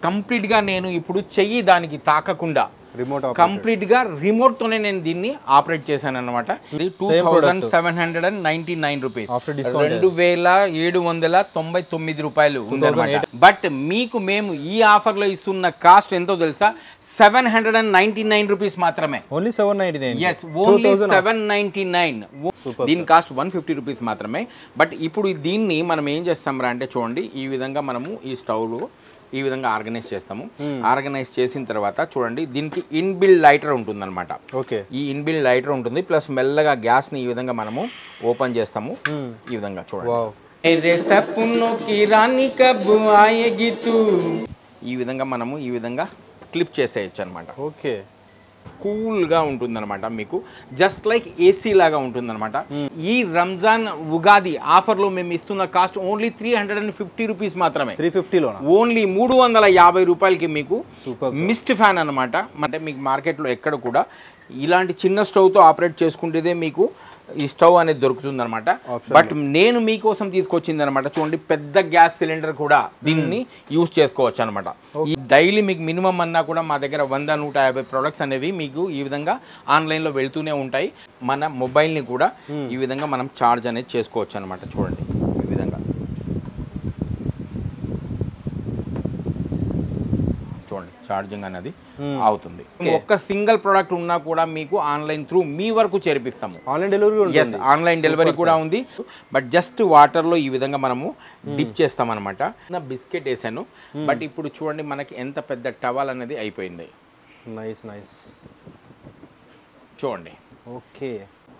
Complete గా నేను ఇప్పుడు చెయ్యి దానికి తాకకుండా కంప్లీట్ గా రిమోట్ తోనే నేను దీన్ని ఆపరేట్ చేశాను అన్నమాట. ఇది 2799 రూపీస్, 2799 రూపాయలు ఉందన్నమాట. బట్ మీకు మేము ఈ ఆఫర్ లో ఇస్తున్న కాస్ట్ ఎంతో తెలుసా? 799 రూపీస్ మాత్రమే. ఓన్లీ 799. yes, only 799. దీని కాస్ట్ 150 రూపీస్ మాత్రమే. బట్ ఇప్పుడు దీన్ని మనం ఏం చేస్తాం అంటే చూడండి, ఈ విధంగా మనము ఈ స్టవ్ ఈ విధంగా ఆర్గనైజ్ చేస్తాము. ఆర్గనైజ్ చేసిన తర్వాత చూడండి, దీనికి ఇన్బిల్డ్ లైటర్ ఉంటుంది అనమాట. ఈ ఇన్బిల్డ్ లైటర్ ఉంటుంది, ప్లస్ మెల్లగా గ్యాస్ ని ఈ విధంగా మనము ఓపెన్ చేస్తాము. ఈ విధంగా చూడండి, ఈ విధంగా మనము ఈ విధంగా క్లిప్ చేసేయచ్చు అనమాట. ఓకే, కూల్గా ఉంటుంది అనమాట. మీకు జస్ట్ లైక్ ఏసీ లాగా ఉంటుంది అనమాట. ఈ రంజాన్ ఉగాది ఆఫర్లో మేము ఇస్తున్న కాస్ట్ ఓన్లీ 350 రూపీస్ మాత్రమే. 350లో ఓన్లీ 350 రూపాయలకి మీకు మిస్ట్ ఫ్యాన్ అనమాట. అంటే మీకు మార్కెట్లో ఎక్కడ కూడా ఇలాంటి చిన్న స్టవ్తో ఆపరేట్ చేసుకుంటేదే మీకు ఈ స్టవ్ అనేది దొరుకుతుంది అనమాట. బట్ నేను మీకోసం తీసుకొచ్చింది అనమాట. చూడండి, పెద్ద గ్యాస్ సిలిండర్ కూడా దీన్ని యూజ్ చేసుకోవచ్చు అనమాట. డైలీ మీకు మినిమం అన్నా కూడా మా దగ్గర 100-150 ప్రొడక్ట్స్ అనేవి మీకు ఈ విధంగా ఆన్లైన్లో వెళ్తూనే ఉంటాయి. మన మొబైల్ని కూడా ఈ విధంగా మనం ఛార్జ్ అనేది చేసుకోవచ్చు అనమాట. చూడండి, ఈ విధంగా చూడండి, ఛార్జింగ్ అనేది అవుతుంది. ఒక్క సింగిల్ ప్రొడక్ట్ ఉన్నా కూడా మీకు ఆన్లైన్ త్రూ మీ వరకు చేర్పిస్తాము. ఆన్లైన్ డెలివరీ కూడా ఉంది. బట్ జస్ట్ వాటర్ లో ఈ విధంగా మనము డిప్ చేస్తాం అనమాట. బిస్కెట్ వేసాను, బట్ ఇప్పుడు చూడండి మనకి ఎంత పెద్ద టవల్ అనేది అయిపోయింది. నైస్ నైస్, చూడండి. ఓకే,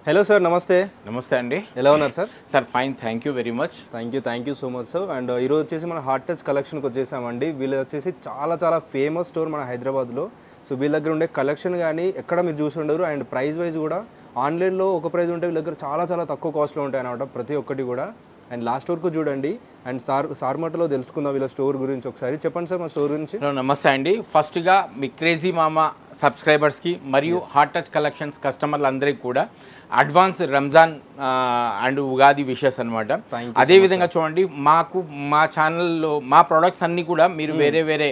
హలో సార్, నమస్తే. నమస్తే అండి, ఎలా ఉన్నారు sir? Sir fine, thank you very much. Thank you so much sir. And ఈరోజు వచ్చేసి మన హార్ట్ టచ్ కలెక్షన్కి వచ్చేసామండి. వీళ్ళు వచ్చేసి చాలా ఫేమస్ స్టోర్ మన హైదరాబాద్లో. సో వీళ్ళ దగ్గర ఉండే కలెక్షన్ కానీ ఎక్కడ మీరు చూసి ఉండరు. అండ్ ప్రైస్ వైజ్ కూడా ఆన్లైన్లో ఒక ప్రైస్ ఉంటే వీళ్ళ దగ్గర చాలా తక్కువ కాస్ట్లో ఉంటాయి అన్నమాట ప్రతి ఒక్కటి కూడా. అండ్ లాస్ట్ వరకు చూడండి. అండ్ సార్మటలో తెలుసుకుందాం వీళ్ళ స్టోర్ గురించి. ఒకసారి చెప్పండి సార్ మా స్టోర్ గురించి. నమస్తే అండి. ఫస్ట్గా మీ క్రేజీ మామా సబ్స్క్రైబర్స్కి మరియు హార్ట్ టచ్ కలెక్షన్స్ కస్టమర్లందరికీ కూడా advance Ramzan and Ugadi wishes అనమాట. అదేవిధంగా చూడండి, మా ఛానల్లో మా ప్రొడక్ట్స్ అన్నీ కూడా మీరు వేరే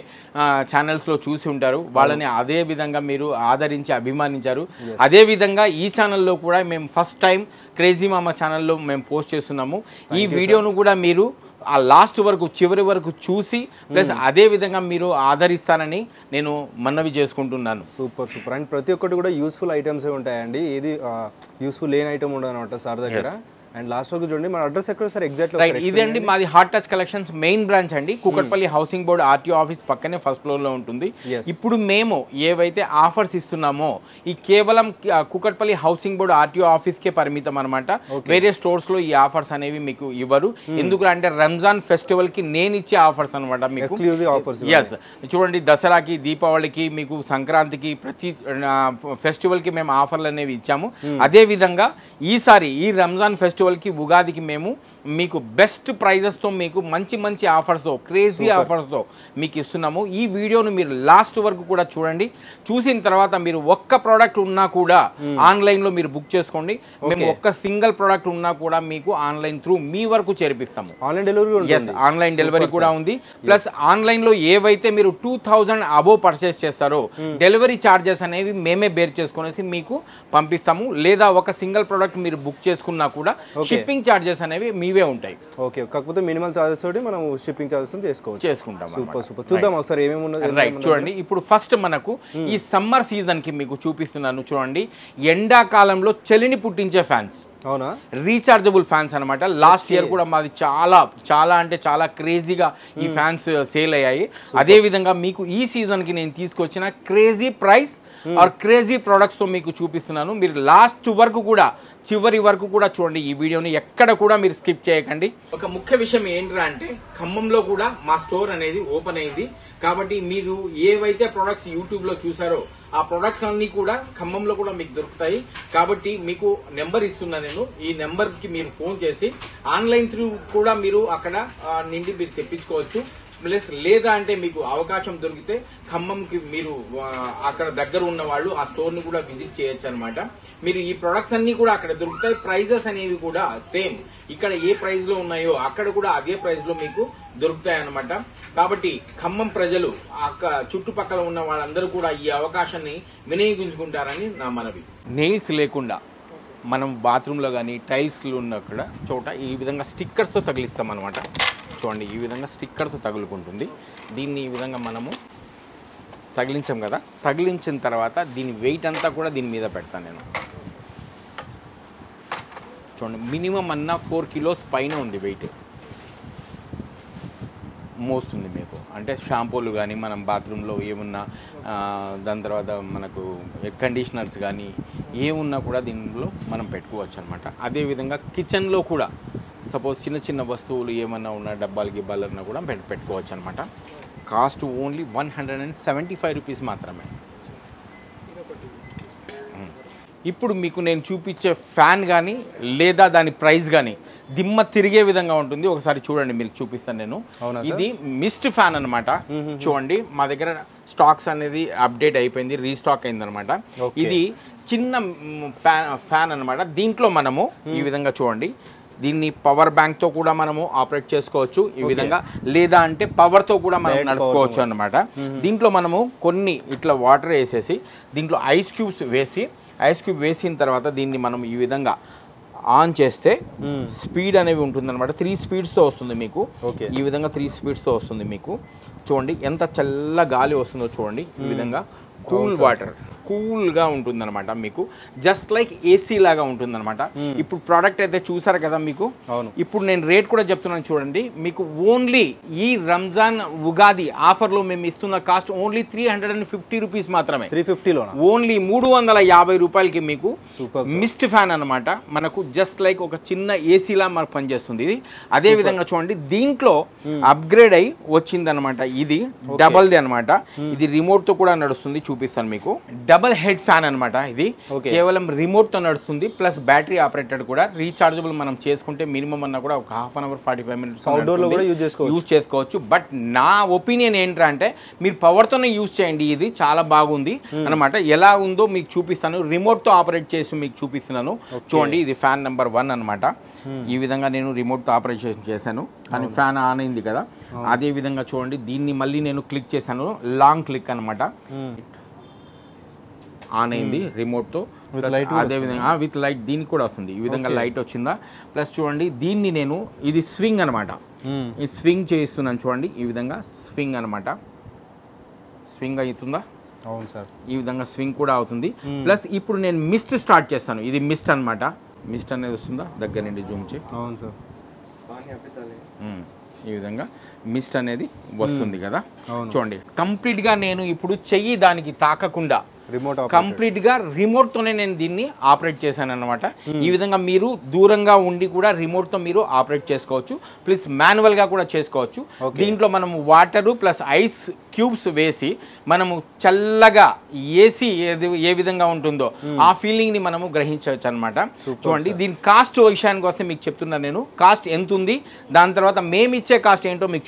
ఛానల్స్లో చూసి ఉంటారు. వాళ్ళని అదే విధంగా మీరు ఆదరించి అభిమానించారు. అదేవిధంగా ఈ ఛానల్లో కూడా మేము ఫస్ట్ టైం క్రేజీ మామా ఛానల్లో మేము పోస్ట్ చేస్తున్నాము. ఈ వీడియోను కూడా మీరు ఆ లాస్ట్ వరకు చివరి వరకు చూసి ప్లస్ అదే విధంగా మీరు ఆదరిస్తానని నేను మనవి చేసుకుంటున్నాను. సూపర్. అండ్ ప్రతి ఒక్కటి కూడా యూస్ఫుల్ ఐటమ్స్ ఉంటాయండి. ఏది యూస్ఫుల్ లేని ఐటమ్ ఉండదు అనమాట సార్ దగ్గర. అండ్ లాస్ట్ వరకు చూడండి, మన అడ్రస్ ఎక్కడ సార్ ఎగ్జాక్ట్? ఇదండి మాది heart touch collections main branch అండి. Kukatpally housing board RTO office పక్కనే ఫస్ట్ ఫ్లోర్ లో ఉంటుంది. ఇప్పుడు మేము ఏవైతే ఆఫర్స్ ఇస్తున్నామో ఈ కేవలం Kukatpally housing board RTO office కే పరిమితం అనమాట. వేరే స్టోర్స్ లో ఈ ఆఫర్స్ అనేవి మీకు ఇవ్వరు. ఎందుకు అంటే రంజాన్ ఫెస్టివల్ కి నేను ఇచ్చే ఆఫర్స్ అనమాట. మీకు ఎస్, చూడండి, దసరాకి, దీపావళికి, మీకు సంక్రాంతికి, ప్రతి ఫెస్టివల్ కి మేము ఆఫర్లు అనేవి ఇచ్చాము. అదే విధంగా ఈసారి ఈ రంజాన్ ఫెస్టివల్ కి, ఉగాదికి మేము మీకు బెస్ట్ ప్రైజెస్తో మీకు మంచి ఆఫర్స్తో, క్రేజీ ఆఫర్స్తో మీకు ఇస్తున్నాము. ఈ వీడియోను మీరు లాస్ట్ వరకు కూడా చూడండి. చూసిన తర్వాత మీరు ఒక్క ప్రోడక్ట్ ఉన్నా కూడా ఆన్లైన్లో మీరు బుక్ చేసుకోండి. మేము ఒక్క సింగిల్ ప్రోడక్ట్ ఉన్నా కూడా మీకు ఆన్లైన్ త్రూ మీ వరకు చేర్పిస్తాము. ఆన్లైన్ డెలివరీ కూడా ఉంది. ప్లస్ ఆన్లైన్లో ఏవైతే మీరు 2000 అబోవ్ పర్చేస్ చేస్తారో డెలివరీ ఛార్జెస్ అనేవి మేమే బేర్ చేసుకునేసి మీకు పంపిస్తాము. లేదా ఒక సింగిల్ ప్రోడక్ట్ మీరు బుక్ చేసుకున్నా కూడా షిప్పింగ్ ఛార్జెస్ అనేవి మీవే ఉంటాయి. ఓకే, కాకపోతే మినిమల్ ఛార్జెస్ తోటి మనం షిప్పింగ్ ఛార్జెస్ చేసుకుంటాం. సూపర్. చూద్దాం ఒకసారి ఏమేమి ఉన్నది. రైట్, చూడండి. ఇప్పుడు ఫస్ట్ మనకు ఈ సమ్మర్ సీజన్ కి మీకు చూపిస్తున్నాను. చూడండి, ఎండాకాలంలో చలిని పుట్టించే ఫ్యాన్స్, అవునా, రీచార్జబుల్ ఫ్యాన్స్ అనమాట. లాస్ట్ ఇయర్ కూడా మాది చాలా అంటే చాలా క్రేజీగా ఈ ఫ్యాన్స్ సేల్ అయ్యాయి. అదే విధంగా మీకు ఈ సీజన్ కి నేను తీసుకొచ్చిన crazy price or crazy products తో మీకు చూపిస్తున్నాను. మీరు లాస్ట్ వరకు కూడా చివరి వరకు కూడా చూడండి. ఈ వీడియోని ఎక్కడ కూడా మీరు స్కిప్ చేయకండి. ఒక ముఖ్య విషయం ఏంట్రా అంటే, ఖమ్మంలో కూడా మా స్టోర్ అనేది ఓపెన్ అయింది. కాబట్టి మీరు ఏవైతే ప్రొడక్ట్స్ యూట్యూబ్ లో చూసారో ఆ ప్రొడక్ట్స్ అన్ని కూడా ఖమ్మంలో కూడా మీకు దొరుకుతాయి. కాబట్టి మీకు నెంబర్ ఇస్తున్నా నేను. ఈ నెంబర్ కి మీరు ఫోన్ చేసి ఆన్లైన్ త్రూ కూడా మీరు అక్కడ నుండి మీరు తెప్పించుకోవచ్చు. ప్లస్ లేదా అంటే మీకు అవకాశం దొరికితే ఖమ్మంకి మీరు అక్కడ దగ్గర ఉన్న వాళ్ళు ఆ స్టోర్ ని కూడా విజిట్ చేయొచ్చు అనమాట. మీరు ఈ ప్రొడక్ట్స్ అన్ని కూడా అక్కడ దొరుకుతాయి. ప్రైజెస్ అనేవి కూడా సేమ్ ఇక్కడ ఏ ప్రైస్ లో ఉన్నాయో అక్కడ కూడా అదే ప్రైస్ లో మీకు దొరుకుతాయి అనమాట. కాబట్టి ఖమ్మం ప్రజలు చుట్టుపక్కల ఉన్న వాళ్ళందరూ కూడా ఈ అవకాశాన్ని వినియోగించుకుంటారని నా మనవి. నెయిల్స్ లేకుండా మనం బాత్రూంలో కానీ టైల్స్లో ఉన్న చోట ఈ విధంగా స్టిక్కర్స్తో తగిలిస్తాం అనమాట. చూడండి, ఈ విధంగా స్టిక్కర్తో తగులుకుంటుంది. దీన్ని ఈ విధంగా మనము తగిలించాం కదా, తగిలించిన తర్వాత దీని వెయిట్ అంతా కూడా దీని మీద పెడతాను నేను. చూడండి, మినిమం అన్న 4 కిలోస్ పైన ఉంది వెయిట్, మోస్తుంది మీకు. అంటే షాంపూలు కానీ మనం బాత్రూంలో ఏమున్నా, దాని తర్వాత మనకు ఎయిర్ కండిషనర్స్ కానీ ఏమున్నా కూడా దీనిలో మనం పెట్టుకోవచ్చు అనమాట. అదేవిధంగా కిచెన్లో కూడా సపోజ్ చిన్న చిన్న వస్తువులు ఏమన్నా ఉన్నా, డబ్బాలు గిబ్బాలన్నా కూడా పెట్టుకోవచ్చు అనమాట. కాస్ట్ ఓన్లీ 175 రూపీస్ మాత్రమే. ఇప్పుడు మీకు నేను చూపించే ఫ్యాన్ కానీ లేదా దాని ప్రైస్ కానీ దిమ్మ తిరిగే విధంగా ఉంటుంది. ఒకసారి చూడండి, మీకు చూపిస్తాను నేను. ఇది మిస్ట్ ఫ్యాన్ అనమాట. చూడండి, మా దగ్గర స్టాక్స్ అనేది అప్డేట్ అయిపోయింది, రీస్టాక్ అయింది అనమాట. ఇది చిన్న ఫ్యాన్ అనమాట. దీంట్లో మనము ఈ విధంగా చూడండి, దీన్ని పవర్ బ్యాంక్ తో కూడా మనము ఆపరేట్ చేసుకోవచ్చు ఈ విధంగా, లేదా అంటే పవర్ తో కూడా మనం నడుపుకోవచ్చు అనమాట. దీంట్లో మనము కొన్ని ఇట్లా వాటర్ వేసేసి దీంట్లో ఐస్ క్యూబ్స్ వేసిన తర్వాత దీన్ని మనం ఈ విధంగా ఆన్ చేస్తే స్పీడ్ అనేవి ఉంటుంది అనమాట. 3 స్పీడ్స్తో వస్తుంది మీకు. ఈ విధంగా 3 స్పీడ్స్తో వస్తుంది మీకు. చూడండి ఎంత చల్ల గాలి వస్తుందో చూడండి. ఈ విధంగా కూల్ వాటర్ కూల్గా ఉంటుంది అనమాట. మీకు జస్ట్ లైక్ ఏసీ లాగా ఉంటుంది అనమాట. ఇప్పుడు ప్రోడక్ట్ అయితే చూసారు కదా మీకు. ఇప్పుడు నేను రేట్ కూడా చెప్తున్నాను చూడండి. మీకు ఓన్లీ ఈ రంజాన్ ఉగాది ఆఫర్లో మేము ఇస్తున్న కాస్ట్ ఓన్లీ 350 రూపీస్ మాత్రమే. 350లో ఓన్లీ 350 రూపాయలకి మీకు మిస్ట్ ఫ్యాన్ అనమాట. మనకు జస్ట్ లైక్ ఒక చిన్న ఏసీలా మనకు పనిచేస్తుంది ఇది. అదే విధంగా చూడండి, దీంట్లో అప్గ్రేడ్ అయి వచ్చింది అనమాట. ఇది డబల్ది అనమాట. ఇది రిమోట్ తో కూడా నడుస్తుంది, చూపిస్తాను మీకు. డబల్ హెడ్ ఫ్యాన్ అనమాట. ఇది కేవలం రిమోట్ తో నడుస్తుంది, ప్లస్ బ్యాటరీ ఆపరేటెడ్ కూడా. రీచార్జబుల్ మనం చేసుకుంటే మినిమం అన్న కూడా ఒక half an hour 45 minutes outdoor లో కూడా యూజ్ చేసుకోవచ్చు. బట్ నా ఒపీనియన్ ఏంటంటే మీరు పవర్ తోనే యూజ్ చేయండి. ఇది చాలా బాగుంది అనమాట. ఎలా ఉందో మీకు చూపిస్తాను. రిమోట్ తో ఆపరేట్ చేసి మీకు చూపిస్తున్నాను. చూడండి, ఇది ఫ్యాన్ నెంబర్ 1 అనమాట. ఈ విధంగా నేను రిమోట్ తో ఆపరేషన్ చేశాను, కానీ ఫ్యాన్ ఆన్ అయింది కదా. అదే విధంగా చూడండి, దీన్ని మళ్ళీ నేను క్లిక్ చేశాను, లాంగ్ క్లిక్ అనమాట. ఆన్ అయింది రిమోట్తో. అదేవిధంగా విత్ లైట్ దీనికి కూడా వస్తుంది. ఈ విధంగా లైట్ వచ్చిందా. ప్లస్ చూడండి, దీన్ని నేను ఇది స్వింగ్ అనమాట. ఈ స్వింగ్ చేస్తున్నాను చూడండి. ఈ విధంగా స్వింగ్ అనమాట. స్వింగ్ అవుతుందా? అవును సార్. ఈ విధంగా స్వింగ్ కూడా అవుతుంది. ప్లస్ ఇప్పుడు నేను మిస్ట్ స్టార్ట్ చేస్తాను. ఇది మిస్ట్ అనమాట. మిస్ట్ అనేది వస్తుందా? దగ్గర నుండి జూమ్ చేయి. అవును సార్. ఈ విధంగా మిస్ట్ అనేది వస్తుంది కదా. చూడండి, కంప్లీట్ గా నేను ఇప్పుడు చెయ్యి దానికి తాకకుండా కంప్లీట్ గా రిమోట్ తోనే నేను దీన్ని ఆపరేట్ చేశాను అనమాట. ఈ విధంగా మీరు దూరంగా ఉండి కూడా రిమోట్ తో మీరు ఆపరేట్ చేసుకోవచ్చు, ప్లస్ మాన్యువల్ గా కూడా చేసుకోవచ్చు. దీంట్లో మనము వాటర్ ప్లస్ ఐస్ క్యూబ్స్ వేసి మనము చల్లగా ఏసీ ఏ విధంగా ఉంటుందో ఆ ఫీలింగ్ ని మనము గ్రహించవచ్చు అనమాట. చూడండి, దీని కాస్ట్ విషయానికి వస్తే మీకు చెప్తున్నాను నేను. కాస్ట్ ఎంత ఉంది, దాని తర్వాత మేము ఇచ్చే కాస్ట్ ఏంటో మీకు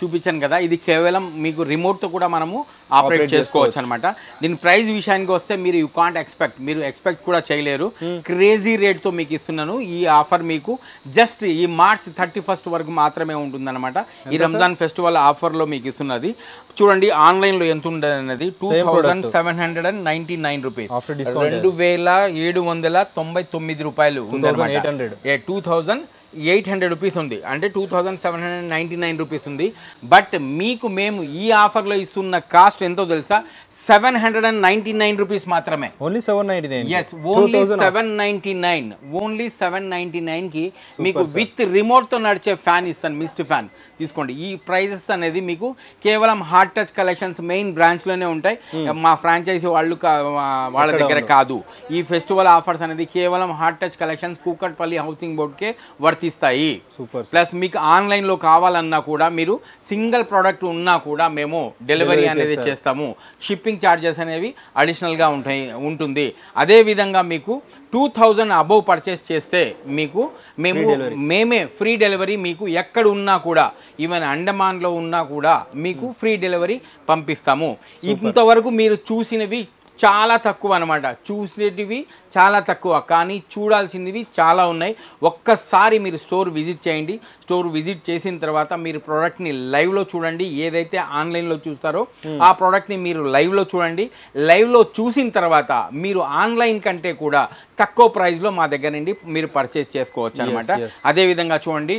చూపించాను కదా. ఇది కేవలం మీకు రిమోట్ తో కూడా మనము ఆపరేట్ చేసుకోవచ్చు అనమాట. దీని ప్రైస్ విషయానికి వస్తే మీరు మీరు ఎక్స్పెక్ట్ కూడా చేయలేరు. క్రేజీ రేట్ తో మీకు ఇస్తున్నాను. ఈ ఆఫర్ మీకు జస్ట్ ఈ మార్చ్ 31 వరకు మాత్రమే ఉంటుంది అనమాట. ఈ రంజాన్ ఫెస్టివల్ ఆఫర్ లో మీకు ఇస్తున్నది. చూడండి, ఆన్లైన్ లో ఎంత ఉండదు అనేది 2799 రూపీస్, 2799 రూపాయలు ఉంది. 2800 రూపీస్ ఉంది, అంటే 2799 రూపీస్ ఉంది. బట్ మీకు మేము ఈ ఆఫర్లో ఇస్తున్న కాస్ట్ ఎంతో తెలుసా? 799 రూపీస్ మాత్రమే. ఓన్లీ 799. Yes, only 799. ఓన్లీ 799 కి మీకు విత్ రిమోట్ తో నడిచే ఫ్యాన్ ఇస్తాను, మిస్ట్ ఫ్యాన్. తీసుకోండి. ఈ ప్రైజెస్ అనేది మీకు కేవలం heart touch collections main branch లోనే ఉంటాయి. మా ఫ్రాంచైజీ వాళ్ళ దగ్గర కాదు. ఈ ఫెస్టివల్ ఆఫర్స్ అనేది కేవలం heart touch collections Kukatpally housing board కే వర్తిస్తాయి. వర్తిస్తాయి. సూపర్. ప్లస్ మీకు ఆన్లైన్లో కావాలన్నా కూడా మీరు సింగిల్ ప్రోడక్ట్ ఉన్నా కూడా మేము డెలివరీ అనేది చేస్తాము. షిప్పింగ్ ఛార్జెస్ అనేవి అడిషనల్గా ఉంటుంది. అదేవిధంగా మీకు 2000 అబవ్ పర్చేస్ చేస్తే మీకు మేమే ఫ్రీ డెలివరీ మీకు ఎక్కడ ఉన్నా కూడా, ఈవెన్ అండమాన్లో ఉన్నా కూడా మీకు ఫ్రీ డెలివరీ పంపిస్తాము. ఇంతవరకు మీరు చూసినవి చాలా తక్కువ అనమాట, చూసేటివి చాలా తక్కువ, కానీ చూడాల్సినవి చాలా ఉన్నాయి. ఒక్కసారి మీరు స్టోర్ విజిట్ చేయండి. స్టోర్ విజిట్ చేసిన తర్వాత మీరు ప్రోడక్ట్ని లైవ్లో చూడండి. ఏదైతే ఆన్లైన్లో చూస్తారో ఆ ప్రోడక్ట్ని మీరు లైవ్లో చూడండి. లైవ్లో చూసిన తర్వాత మీరు ఆన్లైన్ కంటే కూడా తక్కువ ప్రైస్లో మా దగ్గర నుండి మీరు పర్చేస్ చేసుకోవచ్చు అనమాట. అదేవిధంగా చూడండి,